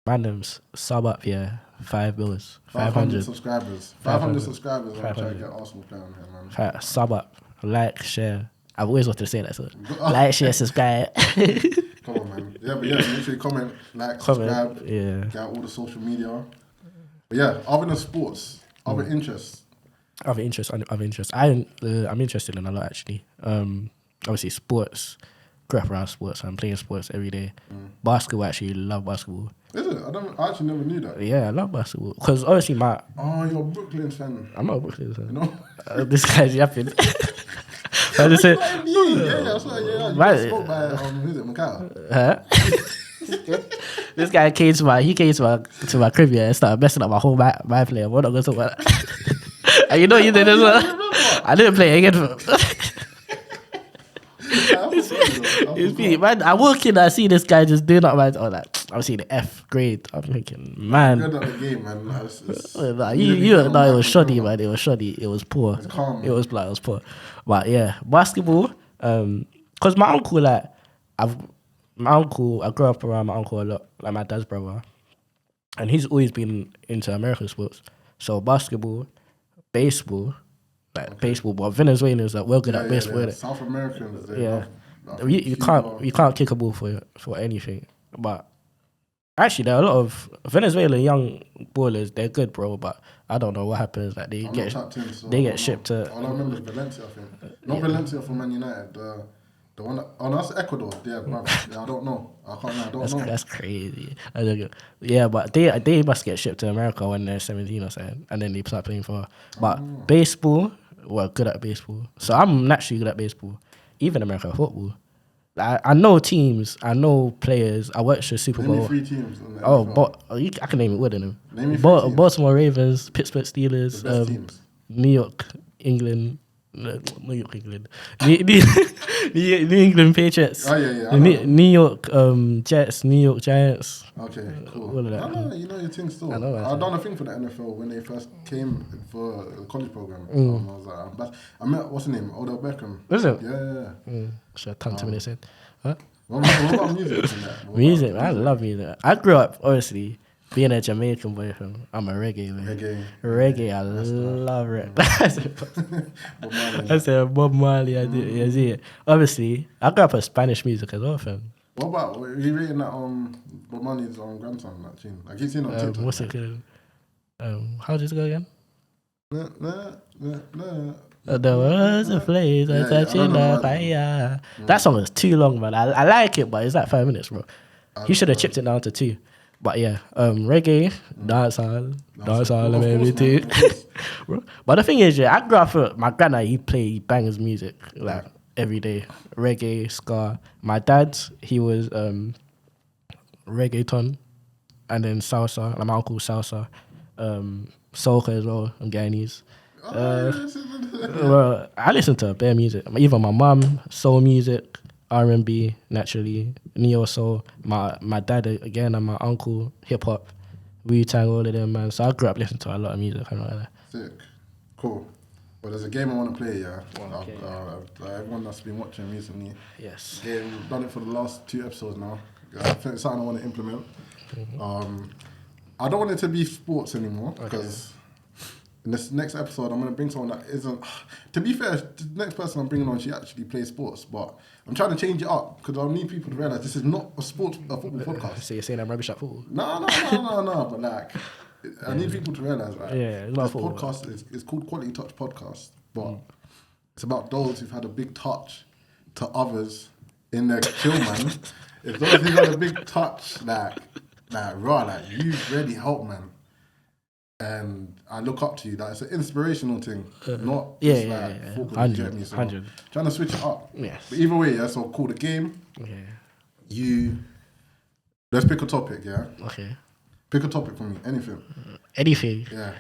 randoms sub up, yeah, $5. 500 subscribers. 500 subscribers. I'm trying to get Arsenal player on here, man. Sub up, like, share. I've always wanted to say that, so like, share, subscribe. Come on, man. Yeah, but yeah, make sure you comment, subscribe, get out all the social media. But yeah, other than sports, other interests. Other interests. I'm interested in a lot, actually. Obviously, sports. Grew up around sports. I'm playing sports every day. Basketball, actually, love basketball. Is it? I actually never knew that. Yeah, I love basketball. Because obviously you're a Brooklyn fan. I'm not a Brooklyn fan. You know? This guy's yapping. I just said, You spoke by, who's it, Mikhail? Huh? This guy came to my crib, yeah, and started messing up my whole my player. We're not going to talk about that. And you know you did as well. I didn't play again. It's me, man. I walk in, I see this guy just doing up, man. Oh, like, I'm seeing the F grade. I'm thinking, man. Good at the game, man. It was shoddy, man. It was shoddy. It was poor. It's calm. It was poor. But yeah, basketball. Cause my uncle, I grew up around my uncle a lot, like my dad's brother, and he's always been into American sports. So basketball, baseball. Baseball, but Venezuelans are well good at baseball. South Americans, you can't kick a ball for anything. But Actually, there are a lot of Venezuelan young ballers. They're good, bro, but I don't know what happens. Like they I'm get not tapped in, so they I get don't shipped know. to. All I remember is Valencia, I think. Not Valencia from Man United. The one that, oh, no, that's Ecuador. Yeah, bruv. Yeah, I don't know. I can't lie, I don't know. That's crazy. Yeah, but they must get shipped to America when they're 17 or something, and then they start playing for. But baseball, we're good at baseball, so I'm naturally good at baseball. Even American football. I know teams, I know players. I watched the Super Name me Bowl. 3 teams in the Oh, NFL. I can name it with them. Name me 3 teams. Baltimore Ravens, Pittsburgh The Steelers, best teams. New York, England, New York, England, New England Patriots. Oh, yeah, I know. New York Jets, New York Giants. Okay, cool. all of that. No, you know your thing still. I know that. I done a thing for the NFL when they first came for the college program. I was like, I met, what's his name? Odell Beckham. Is it? Yeah. Should I tongue to me said? Huh? What about music and that? Music, I love music. I grew up, obviously, being a Jamaican boy. I'm a reggae man. Reggae, I love it. I said Bob Marley. I did. You see it. Obviously, I grew up with Spanish music as well, fam. What about, are you rating that Bob Marley's grandson, that tune? I keep seeing it on TikTok. What's it called? How does it go again? There was a place I touching the fire. That song is too long, man. I like it, but it's like 5 minutes, bro. He should have chipped it down to 2. But yeah, reggae, dancehall, and everything. But the thing is, yeah, I grew up with my granddad. He bangers music like every day, reggae, ska. My dad, he was reggaeton, and then salsa. Like my uncle salsa, soca as well. I'm Guyanese. Well, I listen to bare music. Even my mum, soul music, R&B, naturally, neo soul. My dad again, and my uncle, hip hop, Wu-Tang, all of them, man. So I grew up listening to a lot of music. I know that. Sick, cool. Well, there's a game I want to play. Yeah, Okay. Everyone that's been watching recently. Yes. Yeah, we've done it for the last 2 episodes now. I think it's something I want to implement. I don't want it to be sports anymore because. In this next episode, I'm going to bring someone that isn't... To be fair, the next person I'm bringing on, she actually plays sports, but I'm trying to change it up because I need people to realise this is not a football podcast. So you're saying I'm rubbish at football? No, but like, I need people to realise, right? Yeah, this podcast is called Quality Touch Podcast, but it's about those who've had a big touch to others in their chill, man. It's those who've had a big touch, like you've really helped, man. And I look up to you. That it's an inspirational thing, not just football. 100. Trying to switch it up. Yes. But either way, yeah. So call the game. Yeah. Let's pick a topic. Yeah. Okay. Pick a topic for me. Anything. Anything. Yeah.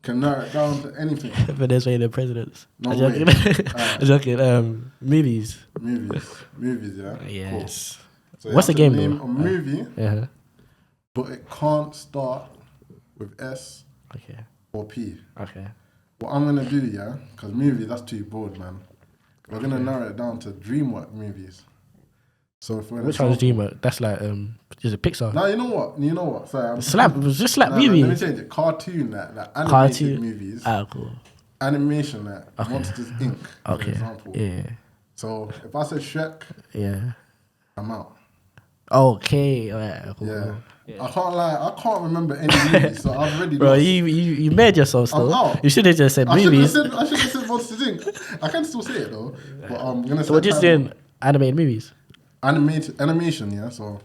Can narrow it down to anything. Venezuelan presidents. No I'm way. joking. Movies. Movies. Yeah. Yes. Cool. So what's the game name though? A movie, but it can't start with S or P. Okay. What I'm gonna do, yeah, because movie that's too broad, man. We're gonna narrow it down to DreamWorks movies. So if we're which one's DreamWorks? That's like is it Pixar? No, you know what? Sorry, just slap movies. Let me change it. Cartoon, like animated movies. Cool. Animation, like Monsters Inc. For Okay. example. Yeah. So if I said Shrek, I'm out. Okay. Alright. Cool. Yeah. I can't lie. I can't remember any movies, so I've already. Bro, you made yourself still. I'm out. You should have just said movies. I should have said Monsters Inc. I can still say it though, but I'm gonna. So we're just doing animated movies. Animation, yeah. So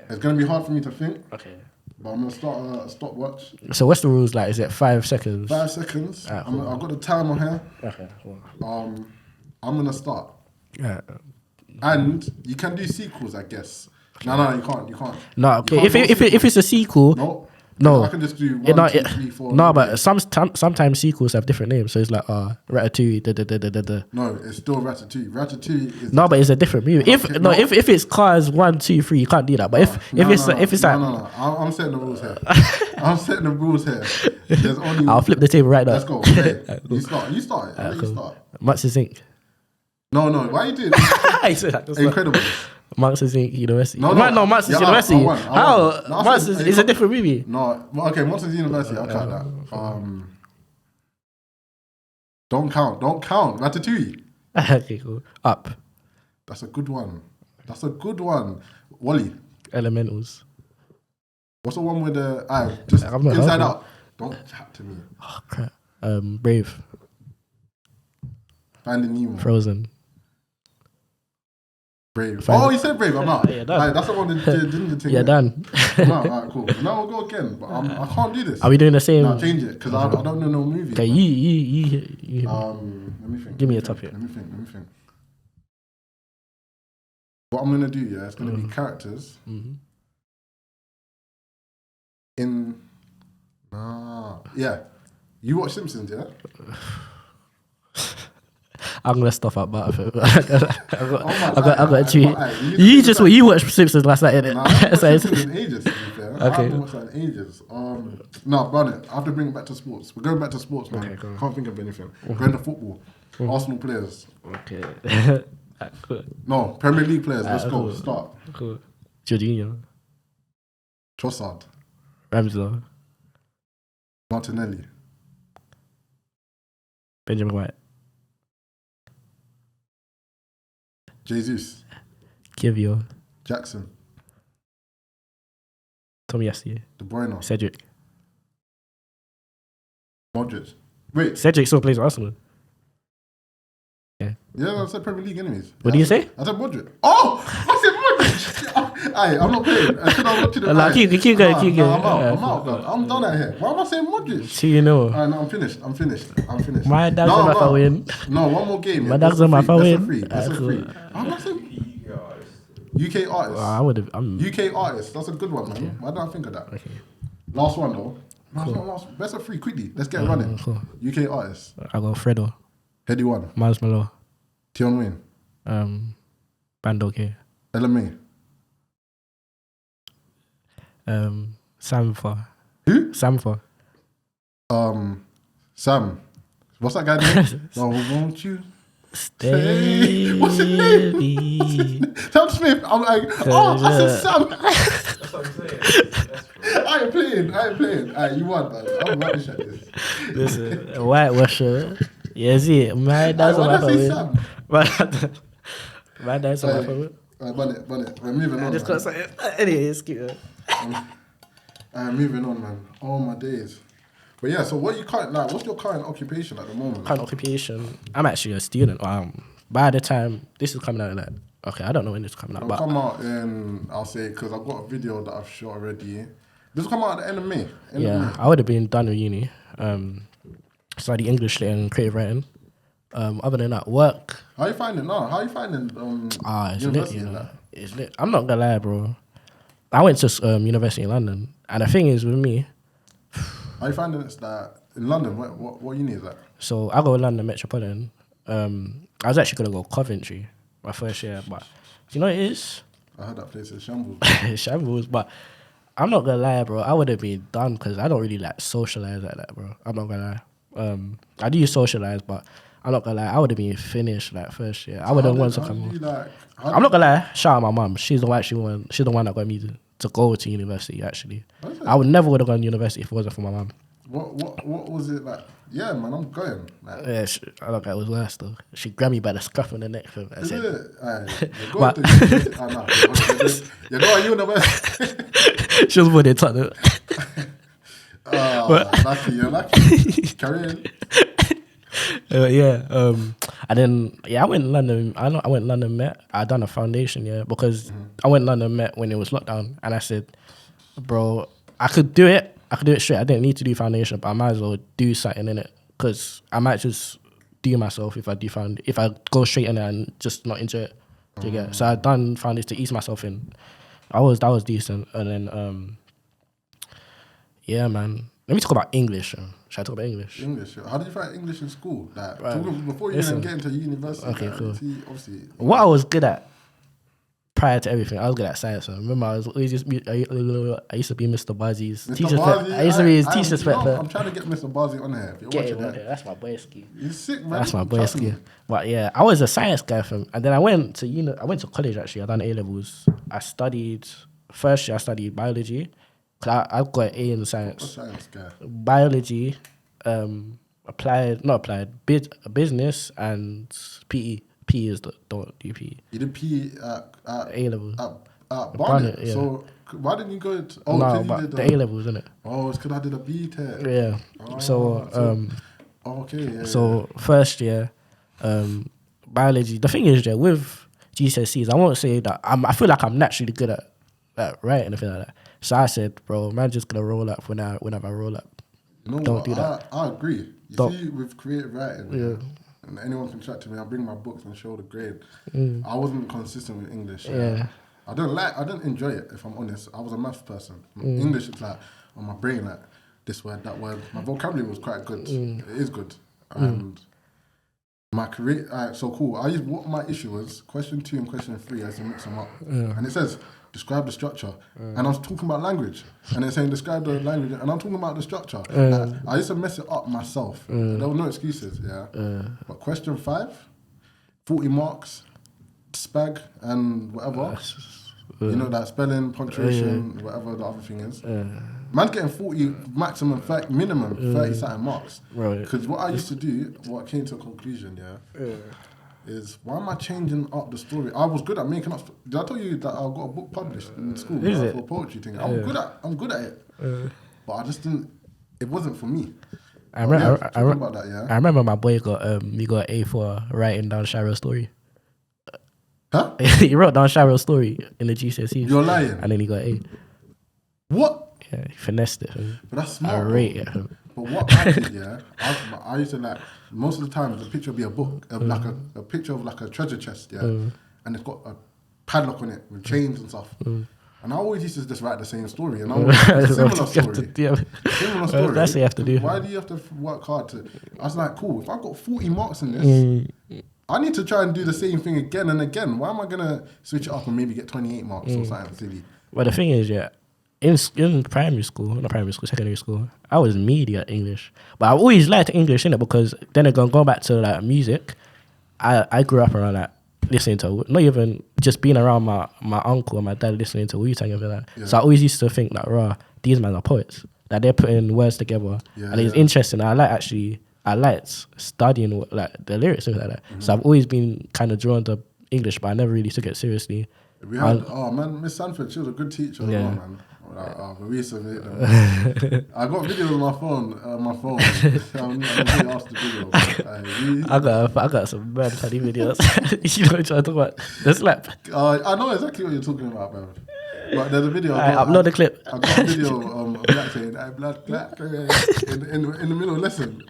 it's gonna be hard for me to think. Okay. But I'm gonna start a stopwatch. So what's the rules like? Is it 5 seconds? 5 seconds. Cool. I've got the timer here. Okay. Cool. I'm gonna start. Yeah. And you can do sequels, I guess. No, you can't. No, okay. If it's a sequel, no. I can just do 1, 2, 3, 4. No, but sometimes sequels have different names. So it's like Ratatouille. No, it's still Ratatouille. Ratatouille is but it's a different movie. If it's Cars 1, 2, 3, you can't do that. But if it's like I'm setting the rules here. I'm setting the rules here. There's only I'll flip the table right now. Let's go. Okay. You start. You start. Monsters Inc. No. Why you doing that? Incredible. Monsters Inc. University. No, Monsters University. How? Monsters is a different movie. No, okay, Monsters University. I'll count that. Don't count. Ratatouille. Okay, cool. Up. That's a good one. Wally. Elementals. What's the one with the just Inside Out? Don't chat to me. Oh crap. Brave. Finding Nemo. Frozen. Brave. Oh, you said Brave. I'm out. Yeah, done. Right, that's the one that didn't take. Yeah, done. I'm out. Alright, cool. Now we'll go again, but I can't do this. Are we doing the same? No, change it because I don't know no movie. Okay, you. Let me think. Give me a topic. Let me think. What I'm gonna do, yeah, it's gonna be characters in. Yeah. You watch Simpsons, yeah? I'm gonna stuff up Butterfield. I got two. You watched Simpsons last night, innit? Nah, I haven't watched Simpsons in ages, to be fair. Okay. I haven't watched that in ages. No, run it. I have to bring it back to sports. We're going back to sports, man. Okay, cool. Can't think of anything. Going to football. Arsenal players. Okay. Cool. No, Premier League players. Let's go. Cool. Start. Cool. Jorginho. Trossard. Ramsdale. Martinelli. Benjamin White. Jesus. Kivio. Jackson. Tomiyasu. De Bruyne. Cedric. Modric. Wait. Cedric still plays for Arsenal. Yeah, I said Premier League enemies. What do you say? I said Modric. Oh! I said Modric! Aye, I'm not playing. I said I'm watching the Nah, keep going. I'm out, man. I'm done out here. Why am I saying Modric? See, you know. Alright, no, I'm finished. My dog's on my phone win. No, one more game. My dog's on my phone win. That's a free. Why am I saying UK artists? I would have. UK artists. That's a good one, man. Okay. Why don't I think of that? Okay. Last one, though. No, it's not last. Best of three, quickly. Let's get running. Cool. UK artists. I got Fredo. Heady One. Miles Malo. Tion Wayne. Bando K. LMA. Samfa. Who? Samfa. Sam. What's that guy name? No, won't you? Stay. What's his name? Sam Smith. I'm like, I said Sam. That's what I'm saying. I ain't playing. Alright, you won, man. I'm rubbish at this. Listen, whitewasher. Yeah, see, my dad's on my phone. My dad's on my phone. Alright, run it. We're moving on. Just got something. Anyways, keep going. Moving on, man. Oh my days. But yeah, so what's your current occupation at the moment? Current occupation. I'm actually a student. By the time this is coming out, like, okay, I don't know when this is coming out, It'll but come out in, I'll say, because I've got a video that I've shot already. This will come out at the end of May. I would have been done with uni. Study English and creative writing. Other than that, work. How you finding now? How you finding It's university lit, and that? It's lit. I'm not gonna lie, bro. I went to university in London, and the thing is with me. How you finding it's that in London? What uni is that? So I go to London Metropolitan. I was actually gonna go Coventry my first year, but you know what it is? I heard that place is shambles. It's shambles, but I'm not gonna lie, bro. I would have been done because I don't really like socialize like that, bro. I'm not gonna lie. I do socialize, but I'm not gonna lie. I would have been finished like first year. I would have wanted to come on. I'm not gonna lie. Shout out my mum. She's the one that got me to go to university. Actually, I would never have gone to university if it wasn't for my mum. What was it like? Yeah, man, I'm going. Like, Yeah, I don't know. It was worse though. She grabbed me by the scruff of the neck. And is said, it? You're going to university. You're going to university. She was born in Tottenham. Lucky, you're lucky. Karell. And then I went to London. I went to London Met. I done a foundation, because I went to London Met when it was lockdown, and I said, bro, I could do it. I could do it straight. I didn't need to do foundation, but I might as well do something in it because I might just do myself if I go straight in there and just not enjoy it. Do you get it? So I done foundation to ease myself in. That was decent, and then man. Let me talk about English. Should I talk about English? English. How did you find English in school? Like, before you listen. even get into university. Okay, like, cool. Obviously, What I was good at prior to everything, I was good at science. Remember, I used to be Mr. Buzzy's teacher's pet. I used to be his teacher's pet. I'm trying to get Mr. Buzzy on here. If you're Get him watching on that. there. That's my boy ski. He's sick, man. That's my boy Trust ski. me. But yeah, I was a science guy and then I went to I went to college actually. I done A-levels. First year I studied biology. Cause I got an A in science. What's science guy? Biology, business and PE. PE is don't do PE. You did PE at A-levels. Barnet. Barnet, yeah. So why didn't you go to... no, 'cause you but did the A levels, isn't it? Oh, it's because I did a B-Tech. Yeah. Oh, So okay, yeah. so first year, biology. The thing is, yeah, with GCSEs, I won't say that I feel like I'm naturally good at writing and anything like that. So I said, bro, man, just gonna roll up whenever I roll up. You know Don't what? do that. I agree. You Don't. see, with creative writing, Yeah. and anyone can chat to me, I bring my books and show the grade. Mm. I wasn't consistent with English. Yeah. I didn't enjoy it, if I'm honest. I was a math person. English, it's like, on my brain, like, this word, that word. My vocabulary was quite good. It is good. And my career, so cool. What my issue was, question 2 and question 3, I used to mix them up. And it says, describe the structure. And I was talking about language. And it's saying, describe the language. And I'm talking about the structure. Like, I used to mess it up myself. There were no excuses, yeah. But question 5, 40 marks, spag, and whatever. You know, that spelling, punctuation, whatever the other thing is. Man's getting 40, maximum, minimum 30 something marks. Right. Because what I used to do, what came to a conclusion, is why am I changing up the story? I was good at making up. Did I tell you that I got a book published in school for a poetry thing? I'm good at it. But I just didn't. It wasn't for me. I remember. Talking about that, yeah. I remember my boy got he got an A for writing down Shirl's story. Huh? He wrote down Shirl's story in the GCSEs. You're lying. And then he got A. What? Yeah, he finessed it. But that's smart. I rate it. But what I did, yeah, I used to like, most of the time the picture would be a book, like a picture of like a treasure chest, yeah, and it's got a padlock on it with chains and stuff. And I always used to just write the same story, and I was similar story. Similar story. That's what you have to do. Why do you have to work hard to? I was like, cool. If I got 40 marks in this, I need to try and do the same thing again and again. Why am I gonna switch it up and maybe get 28 marks or something silly? Well, the thing is, yeah, in secondary school, I was media at English, but I always liked English innit, because then again, going back to like music, I grew up around like listening to, not even just being around my uncle and my dad listening to Wu-Tang and everything like that. So I always used to think that, these men are poets, that they're putting words together, and it's interesting. I liked studying like the lyrics and like that. So I've always been kind of drawn to English, but I never really took it seriously. We had Miss Sanford, she was a good teacher as well, man. But we used to make them. I got videos on my phone. I'm really asked the video. I got some mad funny videos. You know what I'm trying to talk about? The slap. I know exactly what you're talking about, man. But there's a video. Upload the clip. I got a video of Black saying, "I black in the middle of lesson."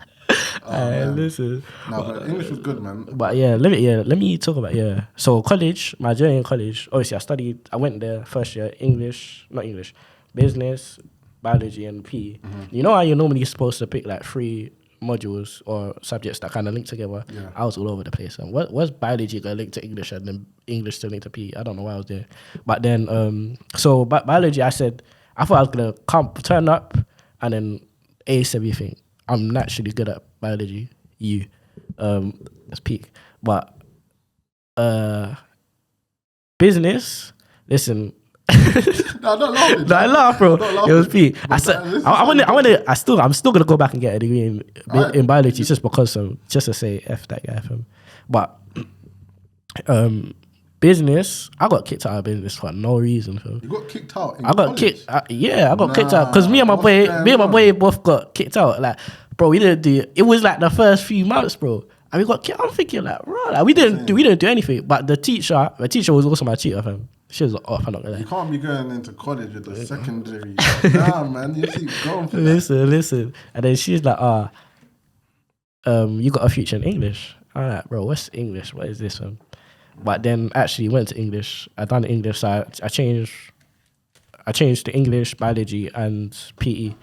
Listen. No, but English was good, man. But let me talk about So college, my journey in college. Obviously, I went there first year business, biology, and PE. You know how you're normally supposed to pick like 3 modules or subjects that kind of link together. Yeah. I was all over the place. And what's biology gonna link to English and then English to link to PE? I don't know why I was there. But then biology, I thought I was gonna turn up and then ace everything. I'm naturally good at biology. That's peak. But business, listen. No, don't laugh. No, I laugh, bro. It was peak. I'm still gonna go back and get a degree in biology just because just to say F that guy from. But business, I got kicked out of business for no reason. Fam. You got kicked out. I got kicked. I got kicked out because me and my boy both got kicked out. Like, bro, we didn't do. It was like the first few months, bro, and we got kicked. I'm thinking like, bro, like, we didn't do anything. But the teacher was also my tutor, fam. She was off. I'm not gonna lie. You can't be going into college with the secondary. Nah, man, you keep going for listen. And then she's like, you got a future in English. I'm like, bro, what's English? What is this, fam? But then actually went to English. I done English. So I changed to English, biology, and PE.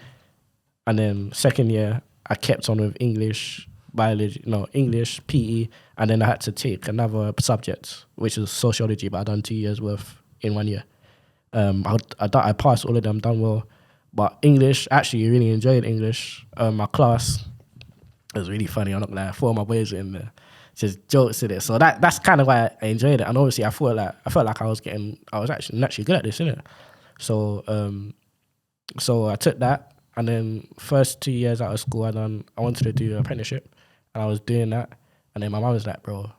And then second year, I kept on with English, PE, and then I had to take another subject, which is sociology. But I done 2 years worth in 1 year. I passed all of them, done well. But English, actually, really enjoyed English. My class was really funny. I'm not gonna lie. 4 of my boys were in there. Just jokes in it. So that's kind of why I enjoyed it. And obviously I felt like I was actually naturally good at this, innit? So I took that, and then first 2 years out of school I wanted to do an apprenticeship, and I was doing that, and then my mum was like, bro,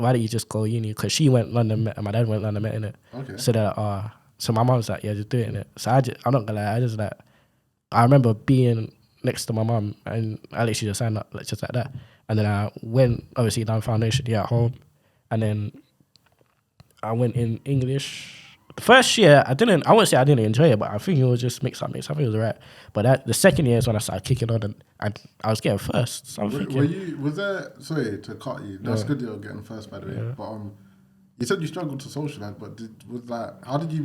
why don't you just go uni? Because she went London Met and my dad went London Met, innit? Okay. So they're like, so my mom's like, yeah, just do it, innit? So I'm not gonna lie, I remember being next to my mom and I literally just signed up like, just like that. And then I went, obviously, done foundation year at home. And then I went in English. The first year, I wouldn't say I didn't enjoy it, but I think it was just mix up. I think it was alright. But the second year is when I started kicking on and I was getting first. So was there, sorry to cut you, that's good you're getting first, by the way. Yeah. But you said you struggled to socialize, but how did you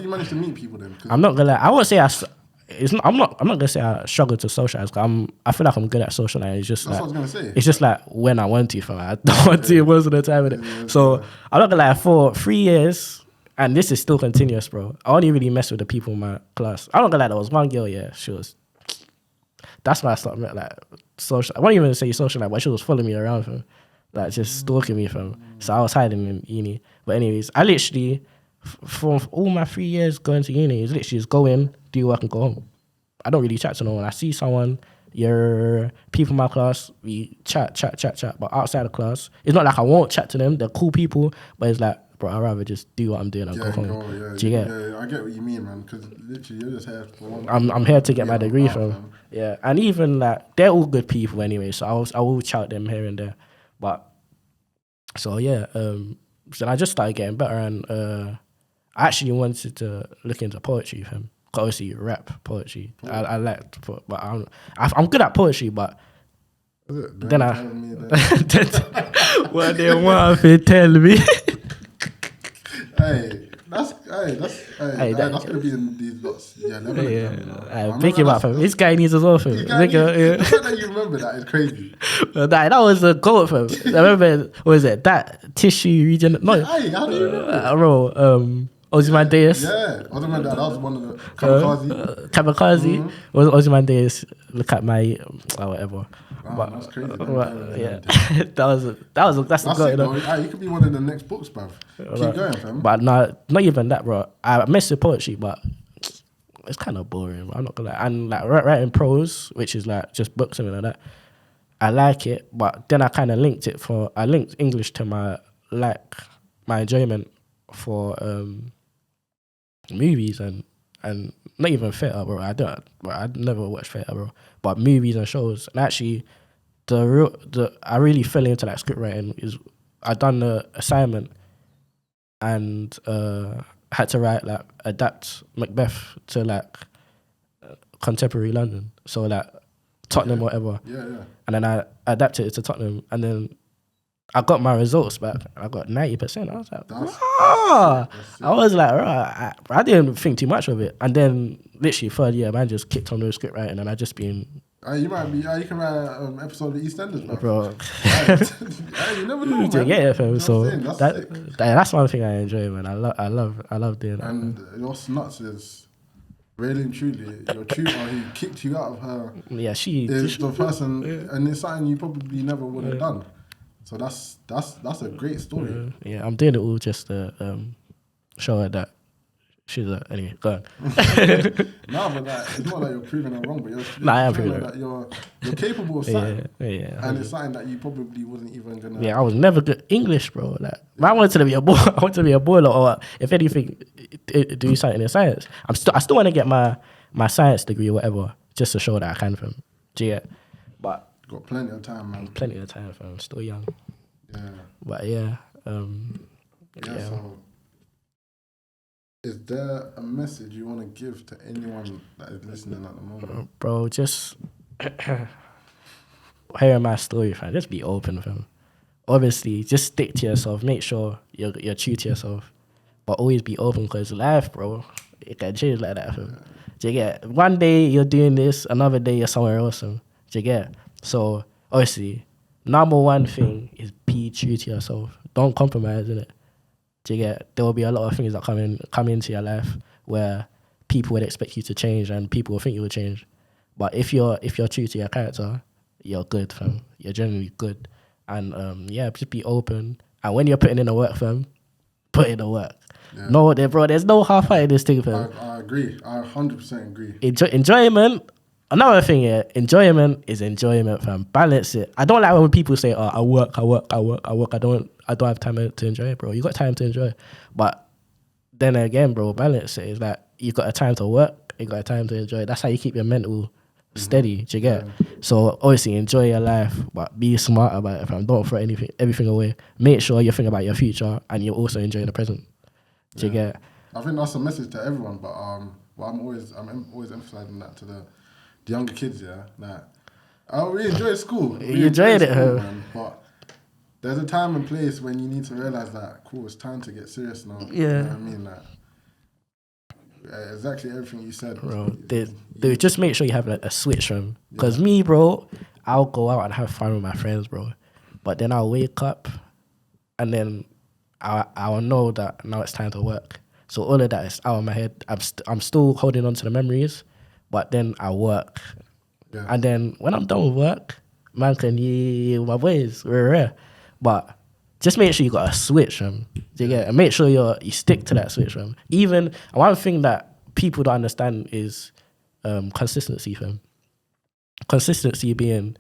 manage to meet people then? I'm not gonna lie, I won't say I'm not gonna say I struggle to socialize. I feel like I'm good at socializing. It's just that's like, what I was gonna say. It's just like when I want to, fam. I don't want to most of the time with it. So I'm not gonna lie, for 3 years, and this is still continuous, bro. I only really mess with the people in my class. I'm not gonna lie, there was one girl, she was. That's why I started like social. I won't even say social, but she was following me around, fam. Like just stalking me, fam. So I was hiding in uni. But anyways, I literally, for all my 3 years going to uni, is literally just go in, do work and go home. I don't really chat to no one. I see someone, you're people in my class, we chat. But outside of class, it's not like I won't chat to them. They're cool people, but it's like, bro, I'd rather just do what I'm doing and go home. Do you get? Yeah, I get what you mean, man. Because literally, you're just here for one. I'm here to get my degree, fam. Yeah, and even like they're all good people anyway. So I will shout them here and there. But so yeah, so I just started getting better, and I actually wanted to look into poetry, fam. Obviously, rap poetry. I like, but I'm good at poetry, but then what they want to tell me. That's gonna be in these lots. Yeah, never. Think about fam. This guy needs his own fam. The fact that you remember that is crazy. That was a goat fam. I remember, what was it? That tissue region. No, how do you remember? Bro, Ozymandias. Yeah, Ozymandias. That was one of the Kamikaze. Kamikaze. Ozymandias. Look at my whatever. Wow, but, that's crazy. Yeah, that's a good. You could be one of the next books, bruv. Keep going, fam. But not even that, bro. I mess with poetry, but it's kind of boring. Bro. I'm not gonna lie. And like writing prose, which is like just books and like that, I like it. But then I kind of linked English to my enjoyment for movies and not even theatre, bro. I never watched theatre, bro. But movies and shows. And actually, I really fell into like script writing. I done the assignment and had to adapt Macbeth to like contemporary London. So like Tottenham, whatever. Yeah. And then I adapted it to Tottenham, and then I got my results back. I got 90%. I was like, I was like, I didn't think too much of it. And then literally third year, man, just kicked on the script writing, and I just been. You might be. You can write an episode of EastEnders, bro. You never know, man. Yeah, fam. So that's one thing I enjoy, man. I love doing that. And what's nuts is, really and truly, your tutor who kicked you out of her. Yeah, she is the person, and it's something you probably never would have done. So that's a great story. Yeah, I'm doing it all just to show her that she's anyway. Go on. No, but it's not like you're proving her wrong, but I am proving that you're capable of something. Yeah. And it's something that you probably wasn't even gonna. Yeah, I was never good English, bro. Like I wanted to be a boy. I wanted to be a boiler, or if anything, do something in science. I still want to get my science degree or whatever, just to show that I can. From but. Got plenty of time, man. Plenty of time, fam. Still young. Yeah. But yeah. So, is there a message you want to give to anyone that is listening at the moment? Bro, just hearing my story, fam. Just be open, fam. Obviously, just stick to yourself. Make sure you're true to yourself. But always be open, because life, bro, it can change like that, fam. Do you get? One day you're doing this, another day you're somewhere else, fam. Do you get? So, obviously, number one thing is be true to yourself. Don't compromise, innit? Do you get? There will be a lot of things that come into your life where people would expect you to change and people will think you will change. But if you're true to your character, you're good, fam. You're generally good. And, just be open. And when you're putting in the work, fam, put in the work. Yeah. No, bro, there's no half-fighting this thing, fam. I agree. I 100% agree. Enjoyment. Another thing here, enjoyment is enjoyment, fam. Balance it. I don't like when people say, "Oh, I work." I don't I don't have time to enjoy it, bro. You got time to enjoy it. But then again, bro, balance it is that you got a time to work, you got a time to enjoy it. That's how you keep your mental steady, do you get? So obviously enjoy your life, but be smart about it, fam. Don't throw everything away. Make sure you think about your future and you also enjoy the present. Do you get? I think that's a message to everyone, but I'm always emphasizing that to the younger kids, yeah. Like, I really enjoyed school. You enjoyed it, man, but there's a time and place when you need to realize that, cool, it's time to get serious now. Yeah. You know what I mean? Like, exactly everything you said. Bro, they just make sure you have like a switch from. Because me, bro, I'll go out and have fun with my friends, bro. But then I'll wake up and then I'll know that now it's time to work. So all of that is out of my head. I'm still holding on to the memories, but then I work. Yeah. And then when I'm done with work, man can my boys, we're rare. But just make sure you got a switch, do you get it? And make sure you stick to that switch, Even one thing that people don't understand is consistency, fam. Consistency being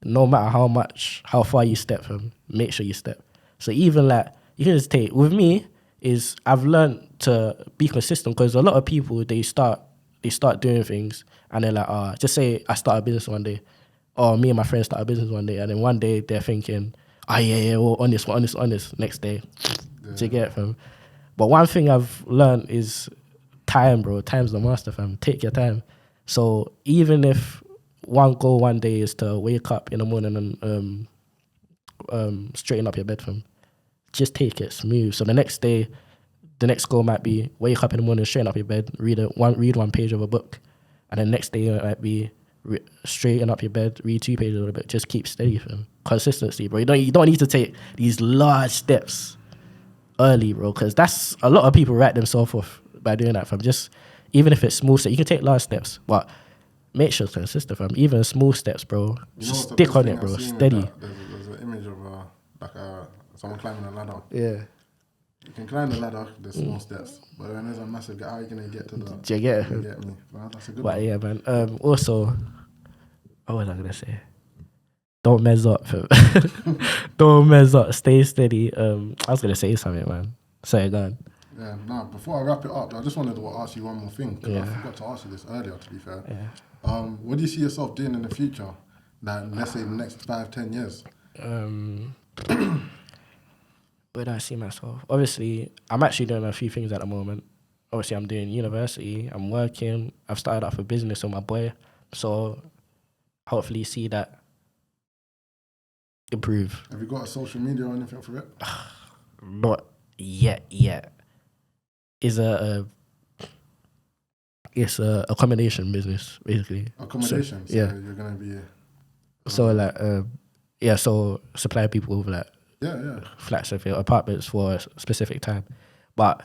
no matter how far you step, make sure you step. So even like you can just take with me is I've learned to be consistent because a lot of people they start doing things and they're like, just say I start a business one day, or me and my friends start a business one day, and then one day they're thinking, we're on this. Next day, do you get it, fam? But one thing I've learned is time, bro. Time's the master, fam. Take your time. So even if one goal one day is to wake up in the morning and straighten up your bed, fam, just take it smooth. So the next day, the next goal might be wake up in the morning, straighten up your bed, read one page of a book, and the next day it might be straighten up your bed, read 2 pages of a book. Just keep steady, fam. Consistency, bro. You don't need to take these large steps early, bro, because that's a lot of people write themselves off by doing that, fam. Just even if it's small steps, you can take large steps, but make sure it's consistent, fam. Even small steps, bro. Just stick on it, bro. Steady. There's an image of someone climbing a ladder. Yeah. You can climb the ladder, there's small steps, but when there's a massive gap, how are you gonna get to the? Do you get it? You get me? Well, that's a good But one. yeah, man. Also, what was I gonna say? Don't mess up, fam. Don't mess up. Stay steady. I was gonna say something, man. Say it again. Yeah, no, before I wrap it up, I just wanted to ask you one more thing, because I Yeah. forgot to ask you this earlier, to be fair. Yeah. What do you see yourself doing in the future? Like, let's say the next 5-10 years? Where do I see myself? Obviously, I'm actually doing a few things at the moment. Obviously, I'm doing university. I'm working. I've started off a business with my boy. So, hopefully see that improve. Have you got a social media or anything for it? Not yet. It's a accommodation business, basically. Accommodation? So yeah. You're going to be... So, so supply people with, like, Yeah. flats or apartments for a specific time. But,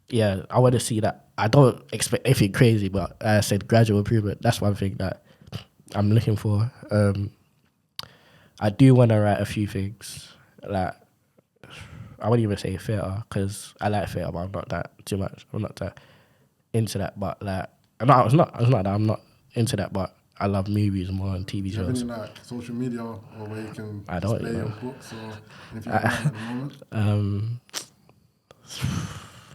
yeah, I want to see that. I don't expect anything crazy, but as I said, gradual improvement. That's one thing that I'm looking for. I do want to write a few things. Like, I wouldn't even say theatre, because I like theatre, but I'm not that too much. I'm not that into that. But, like, it's not that I'm not into that, but I love movies more and TV Do you have shows. any, like, social media or where you can I don't, display you your know. books or anything like that at the moment?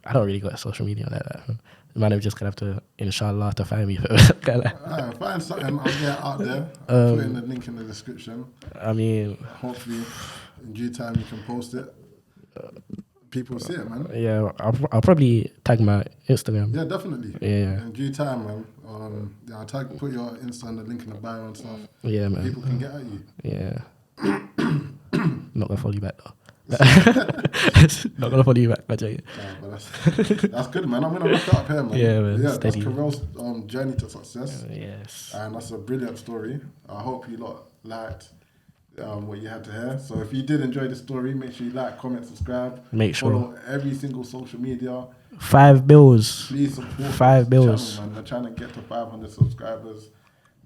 I don't really got social media like that. Man, I'm just gonna have to, inshallah, to find me. Find something out there. I'll put in the link in the description. I mean, hopefully in due time you can post it. People see it, man. Yeah, I'll probably tag my Instagram. Yeah, definitely. Yeah. In due time, man. I'll put your Insta and the link in the bio and stuff. Yeah, man. People can get at you. Yeah. Not gonna follow you back though. Not gonna follow you back, but that's good, man. I'm gonna wrap it up here, man. Yeah, man. Yeah, Steady. that's Karell's journey to success. Yes. And that's a brilliant story. I hope you lot liked what you had to hear. So if you did enjoy the story, make sure you like, comment, subscribe. Make sure. Follow every single social media. 5 bills. Please support 5 this bills. channel, man. We're trying to get to 500 subscribers.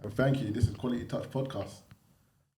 And thank you. This is Quality Touch Podcast.